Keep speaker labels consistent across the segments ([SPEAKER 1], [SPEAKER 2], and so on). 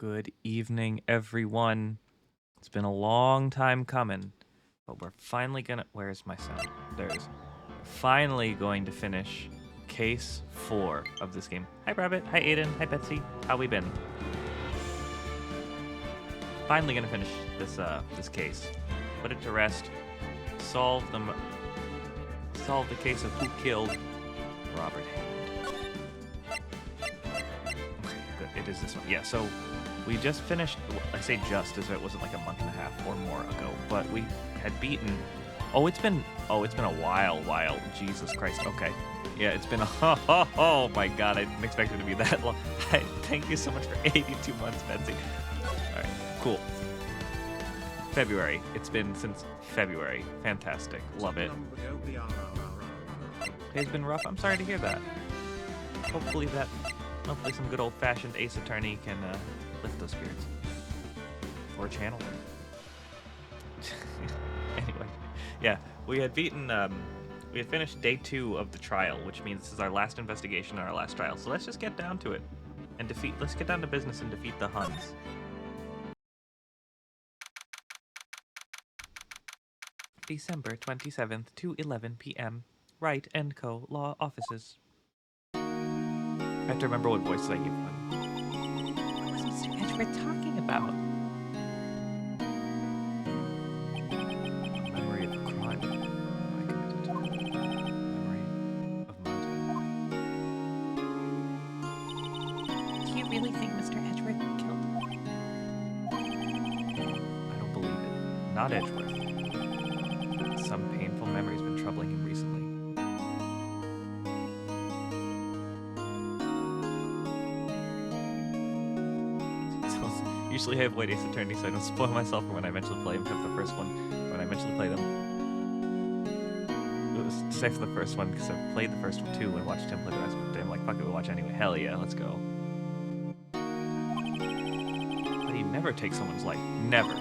[SPEAKER 1] Good evening, everyone. It's been a long time coming, but we're finally gonna. Where's my sound? There it is. We're finally going to finish case 4 of this game. Hi, Rabbit. Hi, Aiden. Hi, Betsy. How we been? Finally gonna finish this case. Put it to rest. Solve the case of who killed Robert Hammond. Okay, good. It is this one. Yeah. So. We just finished, I say just as if it wasn't like a month and a half or more ago, but we had beaten, it's been a while, Jesus Christ, okay. Yeah, it's been oh my God, I didn't expect it to be that long. Thank you so much for 82 months, Betsy. All right, cool. February, it's been since February, fantastic, love it. It's been rough, I'm sorry to hear that. Hopefully some good old-fashioned Ace Attorney can, lift those spirits. Or channel them. Anyway, yeah, we had finished day 2 of the trial, which means this is our last investigation and our last trial. So let's just get down to it and let's get down to business and defeat the Huns. December 27th, 2:11 p.m. Wright & Co. Law Offices. I have to remember what voices I give them. What was Mr. Edgeworth talking about? Memory of a crime I committed. Memory of mountain. Do you really think Mr. Edgeworth killed him? I don't believe it. Not Edgeworth. Some painful memory's been troubling him recently. Usually I avoid Ace Attorney so I don't spoil myself for when I eventually play them, except the first one. When I eventually play them. It was safe for the first one because I've played the first one too and watched him play the rest, but I'm like, fuck it, we'll watch anyway. Hell yeah, let's go. But you never take someone's life. Never.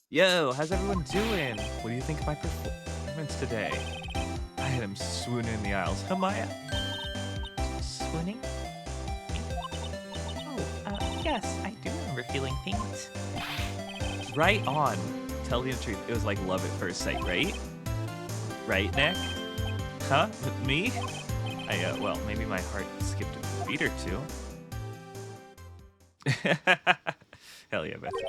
[SPEAKER 1] Yo, how's everyone doing? What do you think of my performance today? I had him swooning in the aisles. Hamaya? Swooning? Yes, I do remember feeling things. Right on. Tell you the truth, it was like love at first sight, right? Right, Nick? Huh? Me? Well, maybe my heart skipped a beat or two. Hell yeah, Betsy.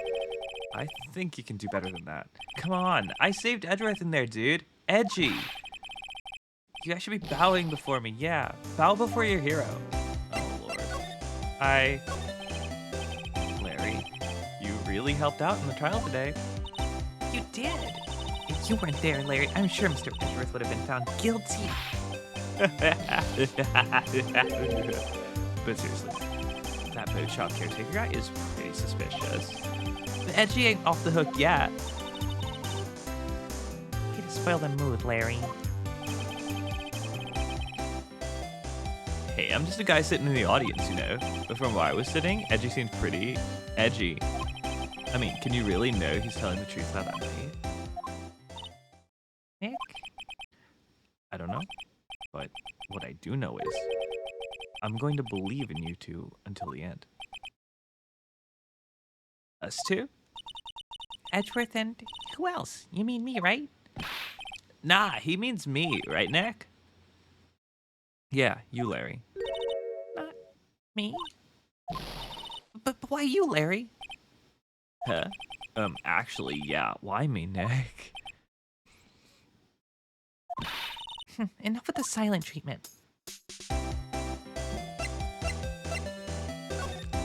[SPEAKER 1] I think you can do better than that. Come on, I saved Edgeworth in there, dude. Edgy. You guys should be bowing before me. Yeah, bow before your hero. Oh, Lord. You really helped out in the trial today. You did. If you weren't there, Larry, I'm sure Mr. Edgeworth would have been found guilty. But seriously, that boat shop caretaker guy is pretty suspicious. The Edgy ain't off the hook yet. Way to spoil the mood, Larry. Hey, I'm just a guy sitting in the audience, you know. But from where I was sitting, Edgy seemed pretty edgy. I mean, can you really know he's telling the truth about that night? Nick? I don't know. But what I do know is, I'm going to believe in you two until the end. Us two? Edgeworth and who else? You mean me, right? Nah, he means me, right, Nick? Yeah, you, Larry. Not me? But why you, Larry? Huh? Actually, yeah, why me, Nick? Enough with the silent treatment.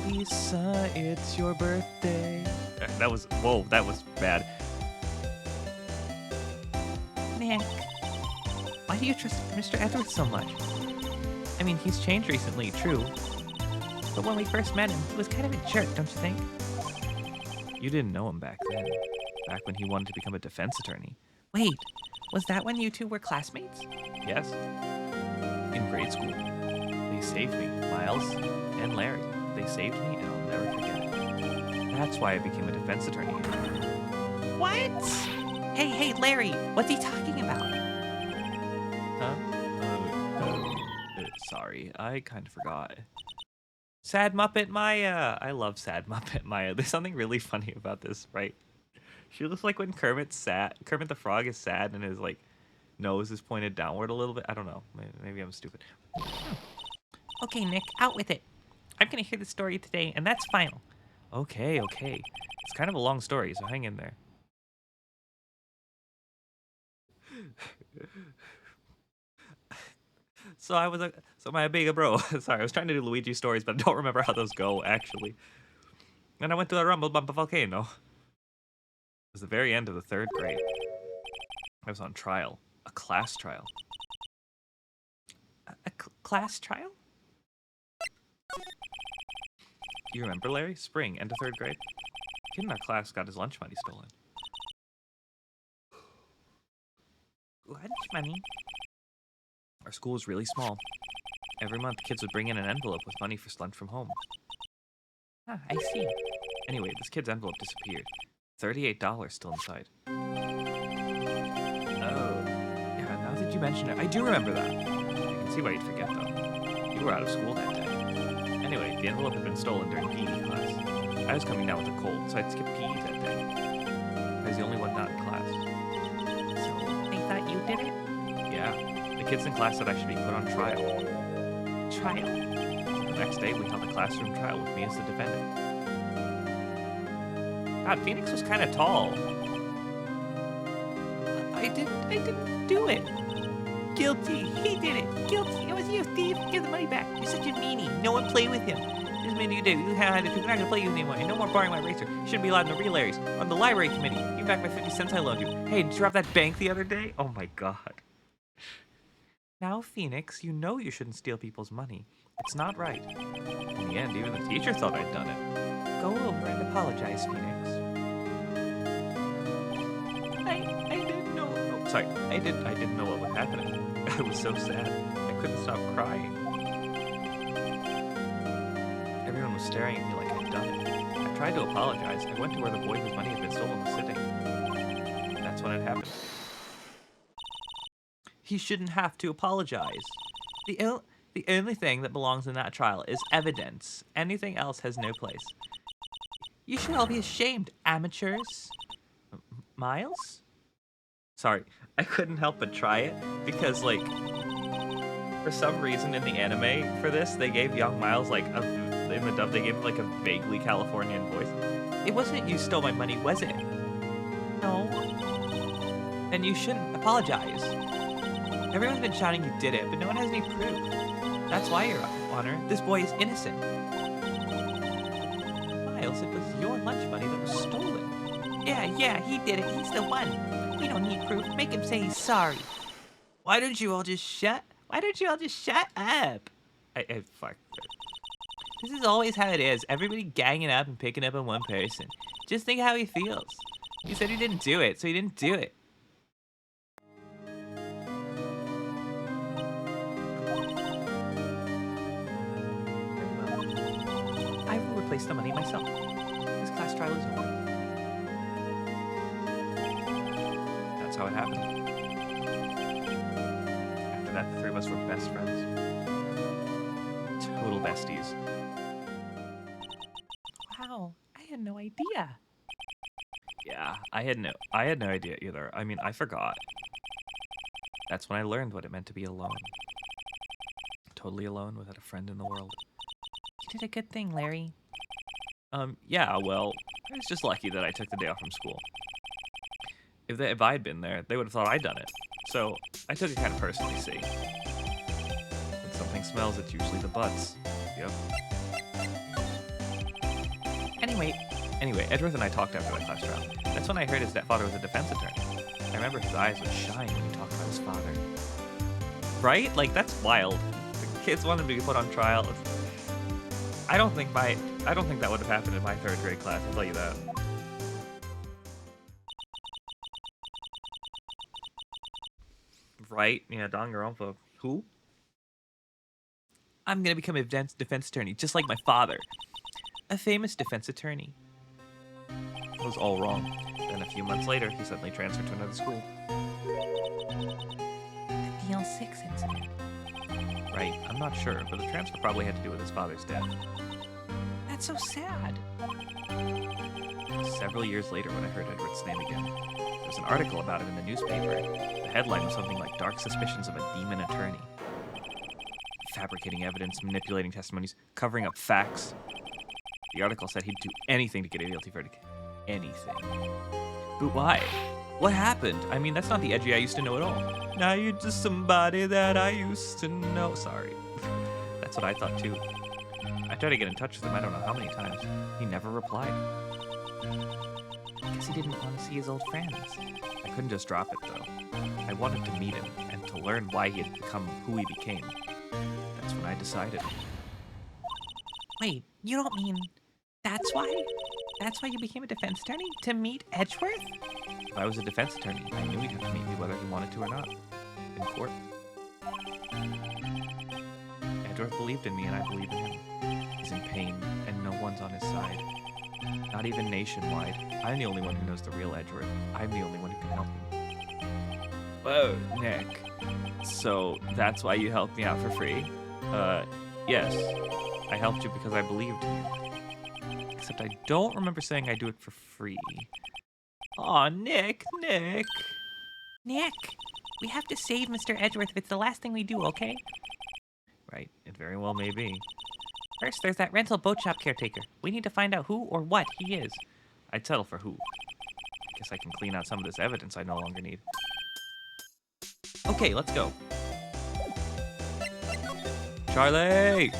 [SPEAKER 1] Lisa, it's your birthday. That was bad. Nick, why do you trust Mr. Edwards so much? I mean, he's changed recently, true. But when we first met him, he was kind of a jerk, don't you think? You didn't know him back then. Back when he wanted to become a defense attorney. Wait, was that when you two were classmates? Yes. In grade school. They saved me, Miles and Larry. They saved me and I'll never forget it. That's why I became a defense attorney here. What? Hey, Larry, what's he talking about? Huh? Sorry, I kind of forgot. Sad Muppet Maya. I love Sad Muppet Maya. There's something really funny about this, right? She looks like when Kermit's sad. Kermit the Frog is sad and his like nose is pointed downward a little bit. I don't know. Maybe I'm stupid. Okay, Nick, out with it. I'm gonna hear the story today, and that's final. Okay, okay. It's kind of a long story, so hang in there. So my big bro. Sorry, I was trying to do Luigi stories, but I don't remember how those go actually. And I went to a rumble bump a volcano. It was the very end of the 3rd grade. I was on trial, a class trial. A class trial? You remember, Larry? Spring, end of 3rd grade. A kid in our class got his lunch money stolen. Lunch money? Our school was really small. Every month, kids would bring in an envelope with money for lunch from home. Ah, I see. Anyway, this kid's envelope disappeared. $38 still inside. Oh. Yeah, now that you mention it, I do remember that. I can see why you'd forget, though. You were out of school that day. Anyway, the envelope had been stolen during PE class. I was coming down with a cold, so I'd skip PE that day. I was the only one not in class. So, they thought you did it? Yeah. The kids in class said I should be put on trial. Trial? So the next day, we held a classroom trial with me as the defendant. God, Phoenix was kind of tall. I didn't do it. Guilty. He did it. Guilty. It was you, thief. Give the money back. You're such a meanie. No one play with him. This man you did. You had it. We're not gonna play you anymore. And no more borrowing my eraser. You shouldn't be allowed in the relays. On the library committee. Give me back my 50 cents I loaned you. Hey, did you rob that bank the other day? Oh my god. Now, Phoenix, you know you shouldn't steal people's money. It's not right. In the end, even the teacher thought I'd done it. Go over and apologize, Phoenix. I didn't know. No, sorry, I didn't know what was happening. I was so sad. I couldn't stop crying. Everyone was staring at me like I'd done it. I tried to apologize. I went to where the boy whose money had been stolen was sitting. And that's when it happened. He shouldn't have to apologize. The only thing that belongs in that trial is evidence. Anything else has no place. You should all be ashamed, amateurs. Miles? Sorry, I couldn't help but try it because, like, for some reason in the anime for this, they gave young Miles, like, in the dub, they gave him, like, a vaguely Californian voice. It wasn't you stole my money, was it? No. Then you shouldn't apologize. Everyone's been shouting you did it, but no one has any proof. That's why, Your Honor, this boy is innocent. Miles, it was your lunch money that was stolen. Yeah, he did it. He's the one. We don't need proof. Make him say he's sorry. Why don't you all just shut up? Fuck. This is always how it is. Everybody ganging up and picking up on one person. Just think how he feels. He said he didn't do it, so he didn't do it. I will replace the money myself. This class trial is over. That's how it happened. After that, the three of us were best friends. Total besties. Wow, I had no idea. Yeah, I had no idea either. I mean, I forgot. That's when I learned what it meant to be alone. Totally alone without a friend in the world. You did a good thing, Larry. Yeah, well, I was just lucky that I took the day off from school. If I had been there, they would have thought I'd done it. So, I took it kind of personally, see. When something smells, it's usually the butts. Yep. Anyway, Edgeworth and I talked after that class trial. That's when I heard his father was a defense attorney. I remember his eyes would shine when he talked about his father. Right? Like, that's wild. The kids wanted him to be put on trial. I don't think that would have happened in my 3rd grade class, I'll tell you that. Right? Yeah, Danganronpa. Who? I'm gonna become a defense attorney, just like my father. A famous defense attorney. It was all wrong. Then a few months later, he suddenly transferred to another school. The DL6 incident. Right, I'm not sure, but the transfer probably had to do with his father's death. That's so sad. Several years later, when I heard Edward's name again, there was an article about him in the newspaper. The headline was something like "Dark Suspicions of a Demon Attorney." Fabricating evidence, manipulating testimonies, covering up facts. The article said he'd do anything to get a guilty verdict. Anything. But why? What happened? I mean, that's not the Edgy I used to know at all. Now you're just somebody that I used to know. Sorry. That's what I thought too. I tried to get in touch with him I don't know how many times. He never replied. I guess he didn't want to see his old friends. I couldn't just drop it though. I wanted to meet him and to learn why he had become who he became. That's when I decided. Wait, you don't mean that's why? That's why you became a defense attorney? To meet Edgeworth? If I was a defense attorney, I knew he'd have to meet me whether he wanted to or not. In court. Edgeworth believed in me and I believe in him. He's in pain and no one's on his side. Not even nationwide. I'm the only one who knows the real Edgeworth. I'm the only one who can help him. Whoa, Nick. So that's why you helped me out for free? Yes. I helped you because I believed in you. Except I don't remember saying I do it for free. Aw, Nick. Nick, we have to save Mr. Edgeworth if it's the last thing we do, okay? Right, it very well may be. First, there's that rental boat shop caretaker. We need to find out who or what he is. I'd settle for who. Guess I can clean out some of this evidence I no longer need. Okay, let's go. Charlie!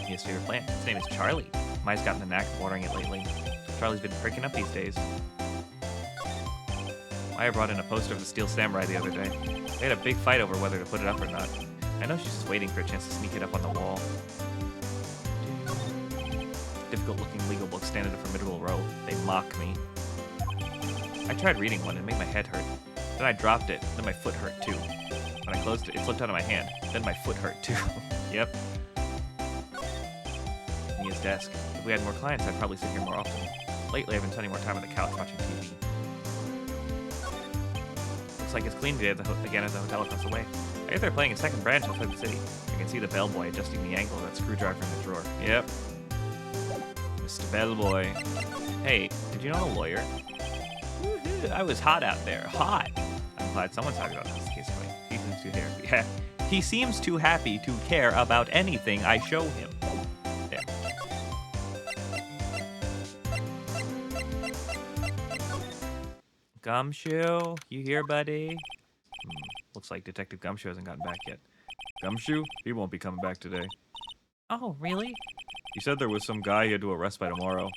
[SPEAKER 1] His favorite plant. His name is Charlie. Mai's gotten the knack of watering it lately. Charlie's been pricking up these days. Maya brought in a poster of the Steel Samurai the other day. They had a big fight over whether to put it up or not. I know she's just waiting for a chance to sneak it up on the wall. Difficult-looking legal books stand in a formidable row. They mock me. I tried reading one and it made my head hurt. Then I dropped it, then my foot hurt too. When I closed it, it slipped out of my hand. Then my foot hurt too. Yep. Mia's desk. If we had more clients, I'd probably sit here more often. Lately, I've been spending more time on the couch watching TV. Looks like it's clean today again at the hotel across the way. I guess they're playing a second branch outside the city. I can see the bellboy adjusting the angle of that screwdriver in the drawer. Yep. Mr. Bellboy. Hey, did you know a lawyer? Woohoo, I was hot out there. Hot. I'm glad someone's talking about this case for me. He seems too happy. Yeah. He seems too happy to care about anything I show him. Yeah. Gumshoe, you here, buddy? Looks like Detective Gumshoe hasn't gotten back yet. Gumshoe? He won't be coming back today. Oh, really? He said there was some guy he had to arrest by tomorrow.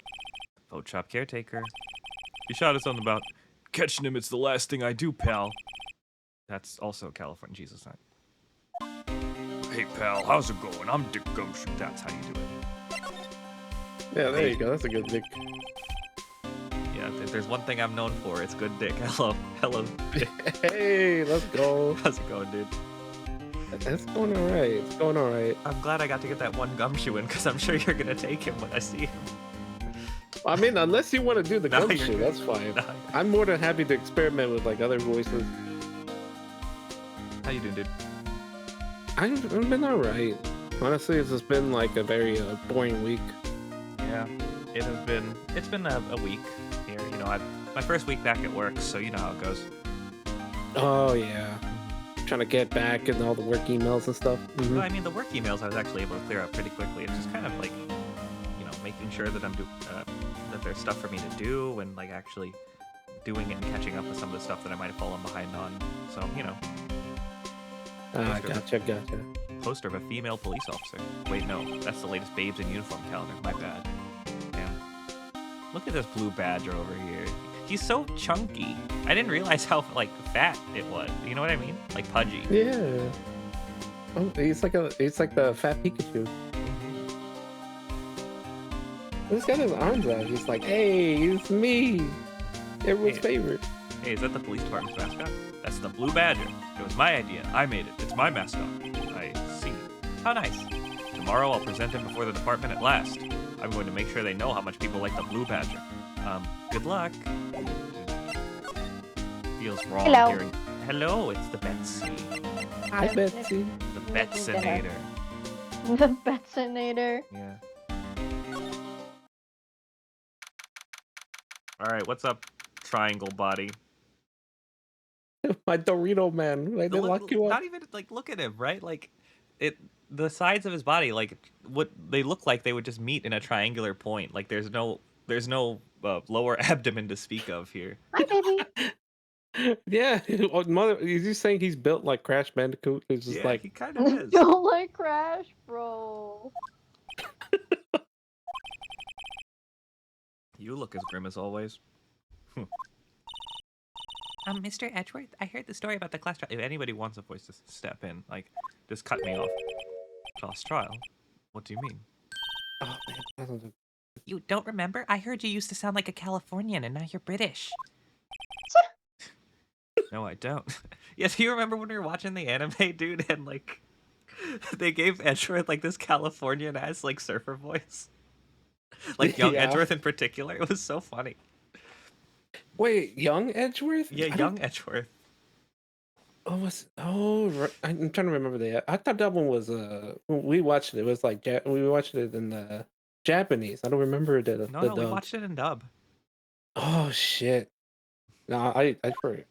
[SPEAKER 1] Boat shop caretaker. He shot us something about catching him. It's the last thing I do, pal. That's also California Jesus sign. Hey, pal, how's it going? I'm Dick Gumshoe. That's how you do it.
[SPEAKER 2] Yeah, there you go. That's a good dick.
[SPEAKER 1] Yeah, if there's one thing I'm known for, it's good dick. Hello, Dick.
[SPEAKER 2] Hey, let's go.
[SPEAKER 1] How's it going, dude?
[SPEAKER 2] It's going all right. It's going all right.
[SPEAKER 1] I'm glad I got to get that one Gumshoe in, because I'm sure you're going to take him when I see him.
[SPEAKER 2] I mean, unless you want to do the
[SPEAKER 1] No,
[SPEAKER 2] Gumshoe, that's fine. No. I'm more than happy to experiment with like other voices.
[SPEAKER 1] How you doing, dude?
[SPEAKER 2] I've been all right. Honestly, it's just been like a very boring week.
[SPEAKER 1] Yeah, it's been a week here. You know, my first week back at work, so you know how it goes.
[SPEAKER 2] Oh yeah, trying to get back and all the work emails and stuff. Mm-hmm.
[SPEAKER 1] Well, I mean, the work emails I was actually able to clear up pretty quickly. It's just kind of like, you know, making sure that that there's stuff for me to do and like actually doing it and catching up with some of the stuff that I might have fallen behind on. So, you know.
[SPEAKER 2] Gotcha.
[SPEAKER 1] Poster of a female police officer. Wait, no, that's the latest Babes in Uniform calendar. My bad. Damn. Look at this blue badger over here. He's so chunky. I didn't realize how like fat it was. You know what I mean? Like pudgy.
[SPEAKER 2] Yeah. Oh, he's like the fat Pikachu. He's got his arms out. He's like, hey, it's me. Everyone's favorite.
[SPEAKER 1] Hey, is that the police department's mascot? That's the blue badger. It was my idea. I made it. It's my mascot. I see. How nice. Tomorrow I'll present him before the department at last. I'm going to make sure they know how much people like the blue badger. Good luck. Feels wrong hearing. Hello, it's the Betsy.
[SPEAKER 2] Hi, Betsy.
[SPEAKER 1] The Betsinator.
[SPEAKER 3] The Betsinator.
[SPEAKER 1] Yeah. All right, what's up, triangle body?
[SPEAKER 2] My Dorito man. Like, they lock you up.
[SPEAKER 1] Not even like look at him, right? Like, it. The sides of his body, like what they look like, they would just meet in a triangular point. Like, there's no lower abdomen to speak of here.
[SPEAKER 3] Hi, baby.
[SPEAKER 2] Yeah. Oh, mother, is you saying he's built like Crash Bandicoot? It's just
[SPEAKER 1] Yeah,
[SPEAKER 2] like,
[SPEAKER 1] he kind of is.
[SPEAKER 3] Don't like Crash, bro.
[SPEAKER 1] You look as grim as always. Mr. Edgeworth, I heard the story about the class trial. If anybody wants a voice to step in, like, just cut me off. Class trial? What do you mean?
[SPEAKER 2] oh man.
[SPEAKER 1] You don't remember? I heard you used to sound like a Californian, and now you're British. No, I don't. Yeah, do you remember when we were watching the anime, dude, and, like, they gave Edgeworth, like, this Californian-ass, like, surfer voice? Like, young
[SPEAKER 2] Yeah.
[SPEAKER 1] Edgeworth in particular? It was so funny.
[SPEAKER 2] Wait, young Edgeworth?
[SPEAKER 1] Yeah, young Edgeworth.
[SPEAKER 2] Right. I'm trying to remember that. I thought that one was when we watched it. It was like we watched it in the Japanese. I don't remember the
[SPEAKER 1] No,
[SPEAKER 2] the
[SPEAKER 1] we
[SPEAKER 2] dub.
[SPEAKER 1] watched it in dub.
[SPEAKER 2] Oh shit! No, I forgot.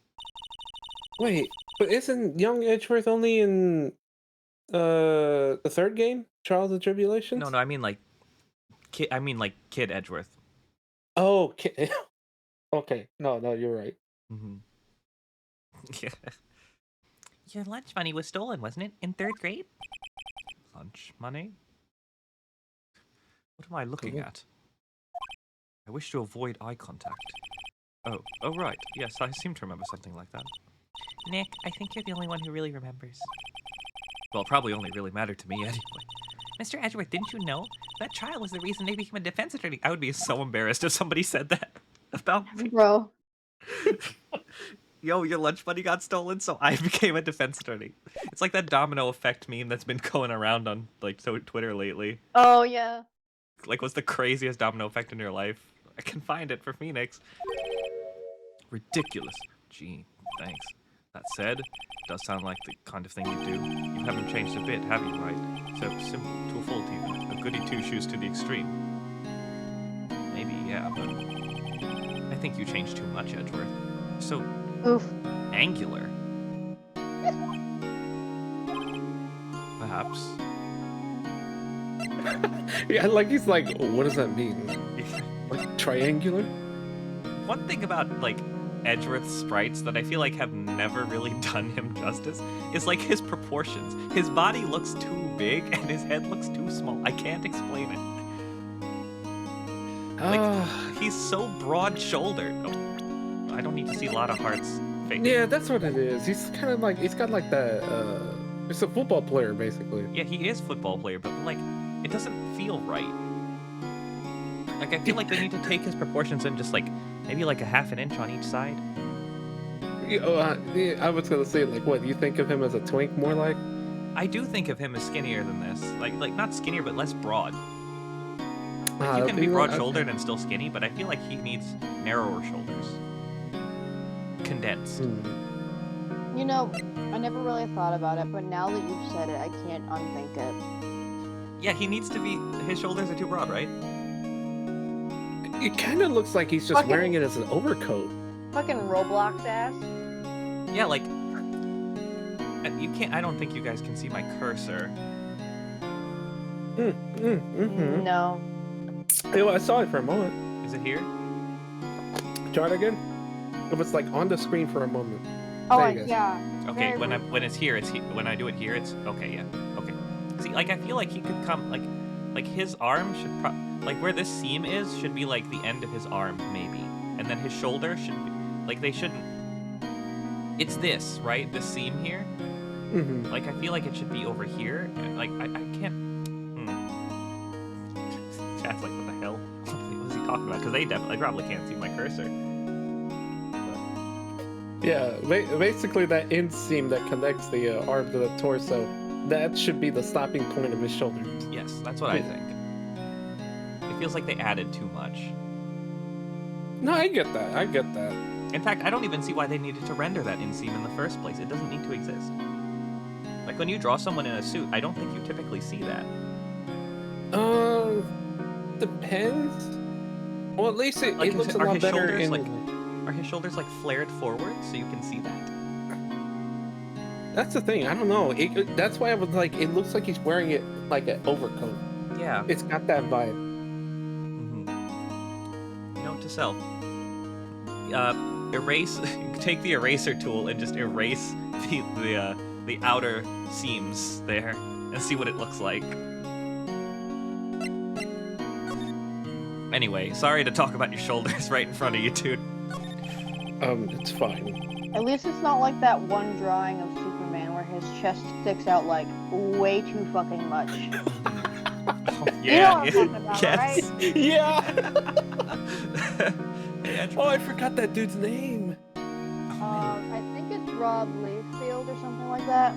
[SPEAKER 2] Wait, but isn't young Edgeworth only in the third game, Trials and Tribulations?
[SPEAKER 1] No, I mean, like, Kid Edgeworth.
[SPEAKER 2] Oh, okay. Okay. No, you're right.
[SPEAKER 1] Mm-hmm. Yeah. Your lunch money was stolen, wasn't it? In 3rd grade? Lunch money? What am I looking
[SPEAKER 2] Cool.
[SPEAKER 1] at? I wish to avoid eye contact. Oh, right. Yes, I seem to remember something like that. Nick, I think you're the only one who really remembers. Well, it probably only really mattered to me anyway. Mr. Edgeworth, didn't you know? That trial was the reason they became a defense attorney. I would be so embarrassed if somebody said that about me.
[SPEAKER 3] Bro.
[SPEAKER 1] Yo, your lunch money got stolen, so I became a defense attorney. It's like that domino effect meme that's been going around on, like, Twitter lately.
[SPEAKER 3] Oh, yeah.
[SPEAKER 1] Like, what's the craziest domino effect in your life? I can find it for Phoenix. Ridiculous. Gee, thanks. That said, it does sound like the kind of thing you do. You haven't changed a bit, have you, right? So simple, to a fault even. A goody two-shoes to the extreme. Maybe, yeah, but I think you changed too much, Edgeworth. So
[SPEAKER 3] Oof.
[SPEAKER 1] angular. Perhaps.
[SPEAKER 2] Yeah, like he's like, what does that mean? Like triangular?
[SPEAKER 1] One thing about, like, Edgeworth's sprites that I feel like have never really done him justice is, like, his proportions. His body looks too big and his head looks too small. I can't explain it. Like, he's so broad-shouldered. Oh, I don't need to see a lot of hearts faking.
[SPEAKER 2] Yeah, that's what it is. He's kind of like, he's got like the, he's a football player, basically.
[SPEAKER 1] Yeah, he is a football player, but, like, it doesn't feel right. Like, I feel like they need to take his proportions and just, like, maybe, like, a half an inch on each side.
[SPEAKER 2] Yeah, I was gonna say, like, what, you think of him as a twink more like?
[SPEAKER 1] I do think of him as skinnier than this. Like not skinnier, but less broad. Like, you can be broad-shouldered and still skinny, but I feel like he needs narrower shoulders. Condensed.
[SPEAKER 3] You know, I never really thought about it, but now that you've said it, I can't unthink it.
[SPEAKER 1] Yeah, he needs to be... His shoulders are too broad, right?
[SPEAKER 2] It kind of looks like he's just wearing it as an overcoat.
[SPEAKER 3] Fucking Roblox ass.
[SPEAKER 1] Yeah, like... You can't... I don't think you guys can see my cursor.
[SPEAKER 3] No.
[SPEAKER 2] Hey, I saw it for a moment.
[SPEAKER 1] Is it here?
[SPEAKER 2] Try it again. It was like on the screen for a moment.
[SPEAKER 3] Oh,
[SPEAKER 2] There you go.
[SPEAKER 3] yeah.
[SPEAKER 1] Okay,
[SPEAKER 3] Very
[SPEAKER 1] when it's here, it's when I do it here, it's okay. Yeah, okay. See, like I feel like he could come like his arm should like where this seam is should be like the end of his arm maybe, and then his shoulder should be like they shouldn't. It's this right, this seam here. Like I feel like it should be over here. Like I can't. Chat's like, what the hell? What is he talking about? Because they probably can't see my cursor.
[SPEAKER 2] Yeah, basically that inseam that connects the arm to the torso, that should be the stopping point of his shoulders.
[SPEAKER 1] Yes, that's what I think. It feels like they added too much.
[SPEAKER 2] No, I get that. I get that.
[SPEAKER 1] In fact, I don't even see why they needed to render that inseam in the first place. It doesn't need to exist. Like when you draw someone in a suit, I don't think you typically see that.
[SPEAKER 2] Depends. Well, at least it,
[SPEAKER 1] Like,
[SPEAKER 2] it looks a
[SPEAKER 1] are
[SPEAKER 2] lot
[SPEAKER 1] his
[SPEAKER 2] better
[SPEAKER 1] shoulders
[SPEAKER 2] in.
[SPEAKER 1] like are his shoulders like flared forward so you can see that?
[SPEAKER 2] That's the thing. I don't know. That's why I was like, it looks like he's wearing it like an overcoat.
[SPEAKER 1] Yeah.
[SPEAKER 2] It's got that vibe.
[SPEAKER 1] Note to self: erase. Take the eraser tool and just erase the outer seams there and see what it looks like. Anyway, sorry to talk about your shoulders right in front of you, dude.
[SPEAKER 2] It's fine.
[SPEAKER 3] At least it's not like that one drawing of Superman where his chest sticks out like way too fucking much. You know what I'm talking about,
[SPEAKER 1] yes.
[SPEAKER 3] right?
[SPEAKER 2] Yeah. Oh, I forgot that dude's name.
[SPEAKER 3] I think it's Rob Liefeld or something like that.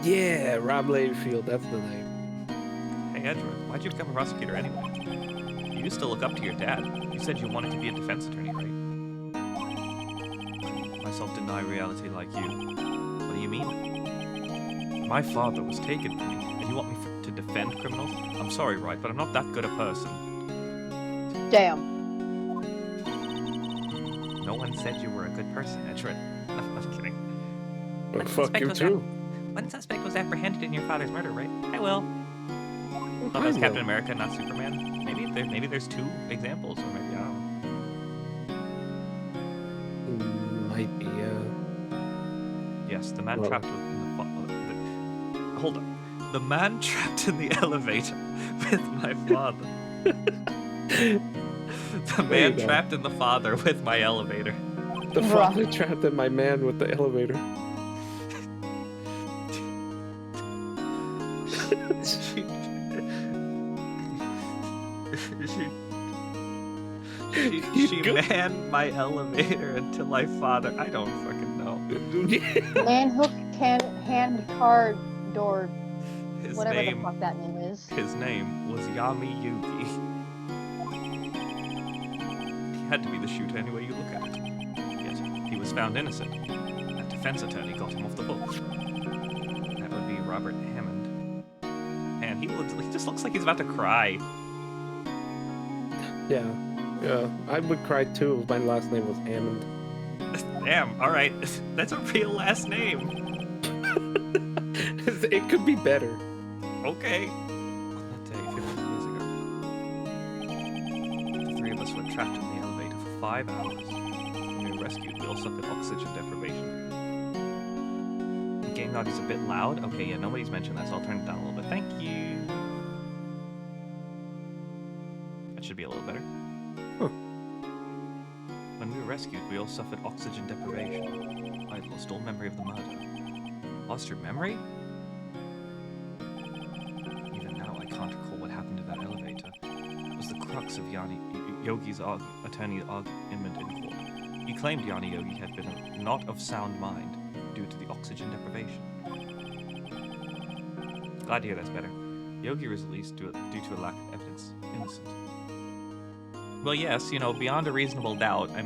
[SPEAKER 2] Yeah, Rob Liefeld. That's the name.
[SPEAKER 1] Hey, Edward, why'd you become a prosecutor anyway? You used to look up to your dad. You said you wanted to be a defense attorney, right? I self-deny reality like you. What do you mean? My father was taken from me, and you want me to defend criminals? I'm sorry, Wright, but I'm not that good a person.
[SPEAKER 3] Damn.
[SPEAKER 1] No one said you were a good person, Edward. I'm kidding.
[SPEAKER 2] But fuck you too.
[SPEAKER 1] One suspect was apprehended in your father's murder, right? I will. Thought that was Captain America, not Superman. Maybe there's two examples, or maybe I don't know.
[SPEAKER 2] Might be.
[SPEAKER 1] Yes, the man
[SPEAKER 2] Well-
[SPEAKER 1] trapped within hold on. The man trapped in the elevator with my father. The man
[SPEAKER 2] you go.
[SPEAKER 1] trapped in the father with my elevator.
[SPEAKER 2] The father trapped in my man with the elevator.
[SPEAKER 1] She manned my elevator until my father. I don't fucking know.
[SPEAKER 3] Man hook hand card door.
[SPEAKER 1] His
[SPEAKER 3] Whatever
[SPEAKER 1] name.
[SPEAKER 3] the fuck that name is.
[SPEAKER 1] His name was Yami Yugi. He had to be the shooter any way you look at it. Yet, he was found innocent. That defense attorney got him off the hook. That would be Robert Hammond. And he just looks like he's about to cry.
[SPEAKER 2] Yeah, I would cry too if my last name was Hammond.
[SPEAKER 1] Damn, alright. That's a real last name.
[SPEAKER 2] It could be better.
[SPEAKER 1] Okay. That day, 15 years ago. The three of us were trapped in the elevator for 5 hours. When we were rescued, we all suffered oxygen deprivation. The game audio's a bit loud. Okay, yeah, nobody's mentioned that, so I'll turn it down a little bit. Thank you. That should be a little better.
[SPEAKER 2] Huh.
[SPEAKER 1] When we were rescued, we all suffered oxygen deprivation. I had lost all memory of the murder. Lost your memory? Even now, I can't recall what happened to that elevator. It was the crux of Yogi's attorney's argument in court. He claimed Yogi had been not of sound mind due to the oxygen deprivation. Glad to hear that's better. Yogi was released due to a lack of evidence. Innocent. Well, yes, beyond a reasonable doubt, that's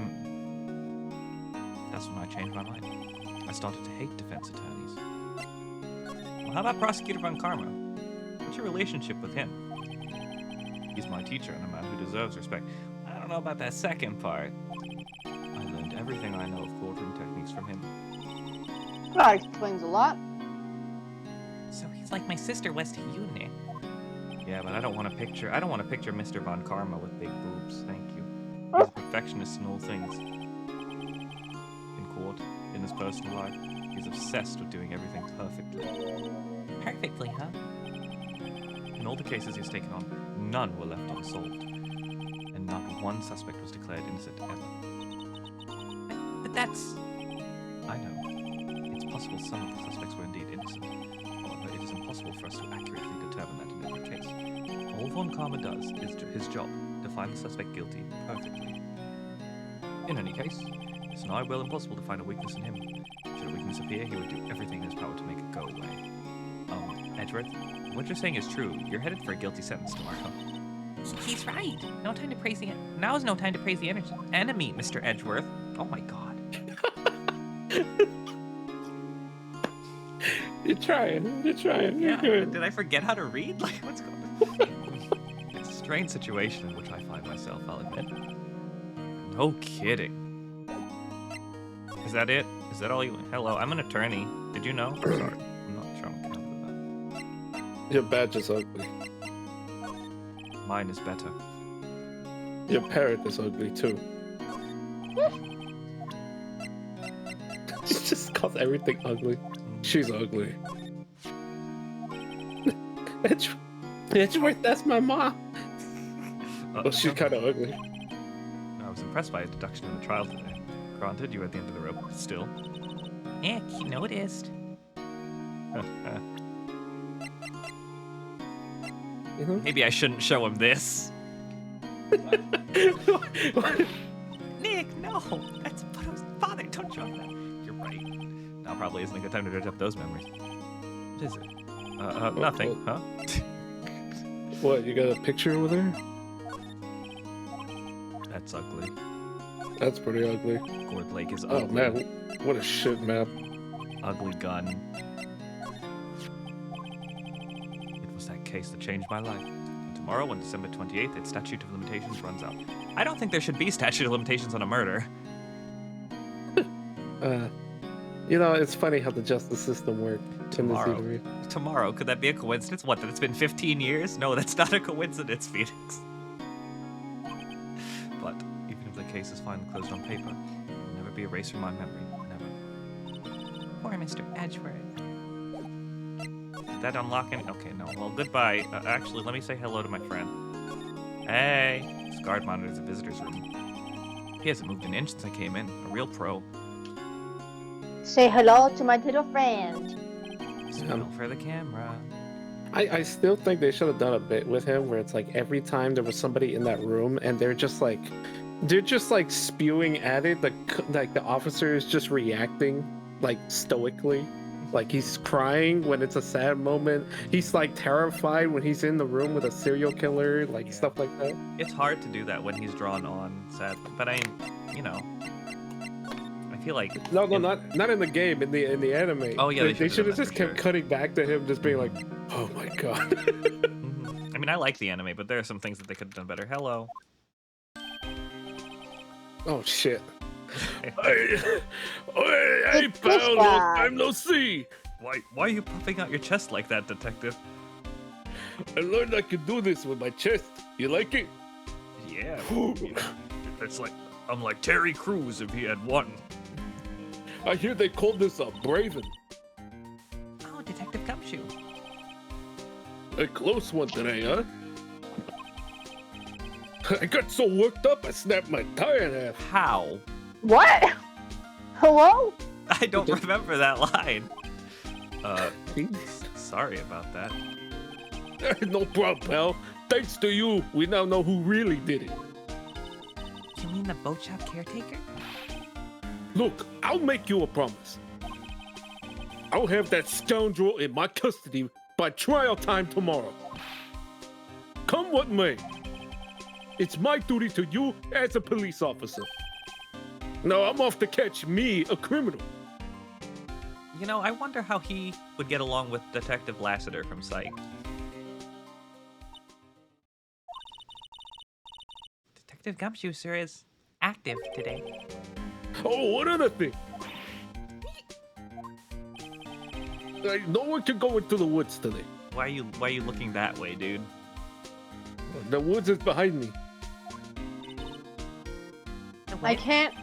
[SPEAKER 1] when I changed my mind. I started to hate defense attorneys. Well, how about Prosecutor Von Karma? What's your relationship with him? He's my teacher and a man who deserves respect. I don't know about that second part. I learned everything I know of courtroom techniques from him.
[SPEAKER 3] That explains a lot.
[SPEAKER 1] So he's like my sister was to you, Nick. Yeah, but I don't want to picture Mr. Von Karma with big boobs. Thank you. He's a perfectionist in all things. In court, in his personal life, he's obsessed with doing everything perfectly. Perfectly, huh? In all the cases he's taken on, none were left unsolved. And not one suspect was declared innocent ever. But that's... I know. It's possible some of the suspects were indeed innocent. However, it is impossible for us to accurately determine that in every case. All Von Karma does is his job, to find the suspect guilty perfectly. In any case, it's nigh well impossible to find a weakness in him. Should a weakness appear, he would do everything in his power to make it go away. Edgeworth, what you're saying is true. You're headed for a guilty sentence tomorrow. He's right. No time to praise the now is no time to praise the enemy, Mr. Edgeworth. Oh my god.
[SPEAKER 2] You're trying. You're
[SPEAKER 1] Yeah,
[SPEAKER 2] good.
[SPEAKER 1] did I forget how to read? Like, what's going on? It's a strange situation in which I find myself, I'll admit. No kidding. Is that it? Is that all you... Hello, I'm an attorney. Did you know? I'm sorry. I'm not sure I'm counting with
[SPEAKER 2] Your badge is ugly.
[SPEAKER 1] that. Mine is better.
[SPEAKER 2] Your parrot is ugly too. Just calls everything ugly. She's ugly. Edgeworth, that's my mom. Oh, she's kind of ugly.
[SPEAKER 1] I was impressed by a deduction in the trial today. Granted, you were at the end of the rope, but still.
[SPEAKER 4] Heck, you noticed.
[SPEAKER 2] You know?
[SPEAKER 1] Maybe I shouldn't show him this.
[SPEAKER 4] Nick, no. That's Photo's father. Don't show him that.
[SPEAKER 1] You're right. Now probably isn't a good time to dredge up those memories. What is it? Nothing, huh?
[SPEAKER 2] What, you got a picture over there?
[SPEAKER 1] That's ugly.
[SPEAKER 2] That's pretty ugly.
[SPEAKER 1] Gourd Lake is
[SPEAKER 2] Oh
[SPEAKER 1] ugly.
[SPEAKER 2] man, what a shit map.
[SPEAKER 1] Ugly gun. It was that case that changed my life. And tomorrow, on December 28th, its statute of limitations runs out. I don't think there should be statute of limitations on a murder.
[SPEAKER 2] You know, it's funny how the justice system works.
[SPEAKER 1] Tomorrow. Tomorrow, could that be a coincidence? What, that it's been 15 years? No, that's not a coincidence, Phoenix. But even if the case is finally closed on paper, it will never be erased from my memory. Never.
[SPEAKER 4] Poor Mr. Edgeworth.
[SPEAKER 1] Did that unlock any? Okay, no. Well, goodbye. Actually, let me say hello to my friend. Hey. This guard monitors the visitor's room. He hasn't moved an inch since I came in. A real pro.
[SPEAKER 3] Say hello to my little friend.
[SPEAKER 1] Smile for the camera.
[SPEAKER 2] I still think they should have done a bit with him where it's like every time there was somebody in that room and they're just like spewing at it, like the officer is just reacting like stoically. Like he's crying when it's a sad moment. He's like terrified when he's in the room with a serial killer, like
[SPEAKER 1] Yeah.
[SPEAKER 2] stuff like that.
[SPEAKER 1] It's hard to do that when he's drawn on, sadly. But I feel like...
[SPEAKER 2] No, not in the game, in the anime.
[SPEAKER 1] Oh, yeah,
[SPEAKER 2] they should have
[SPEAKER 1] done
[SPEAKER 2] just
[SPEAKER 1] that for
[SPEAKER 2] kept
[SPEAKER 1] sure.
[SPEAKER 2] cutting back to him, just being like, "Oh my god."
[SPEAKER 1] Mhm. I mean, I like the anime, but there are some things that they could have done better. Hello.
[SPEAKER 2] Oh shit.
[SPEAKER 3] It's this guy.
[SPEAKER 2] no see.
[SPEAKER 1] Why are you puffing out your chest like that, detective?
[SPEAKER 2] I learned I could do this with my chest. You like it?
[SPEAKER 1] Yeah. It's like... I'm like Terry Crews if he had one.
[SPEAKER 2] I hear they called this a Braven.
[SPEAKER 4] Oh, Detective Gumshoe.
[SPEAKER 2] A close one today, huh? I got so worked up I snapped my tire in half.
[SPEAKER 1] How?
[SPEAKER 3] What? Hello?
[SPEAKER 1] I don't remember that line. Sorry about that.
[SPEAKER 2] No problem, pal. Thanks to you, we now know who really did it.
[SPEAKER 4] You mean the boat shop caretaker?
[SPEAKER 2] Look, I'll make you a promise. I'll have that scoundrel in my custody by trial time tomorrow. Come what may. It's my duty to you as a police officer. Now I'm off to catch me a criminal.
[SPEAKER 1] You know, I wonder how he would get along with Detective Lassiter from Psych.
[SPEAKER 4] Detective Gumshoe, sir, is active today.
[SPEAKER 2] Oh, one other thing. No one can go into the woods today.
[SPEAKER 1] Why are you looking that way, dude?
[SPEAKER 2] The woods is behind me.
[SPEAKER 4] The
[SPEAKER 3] I
[SPEAKER 4] what?
[SPEAKER 3] can't.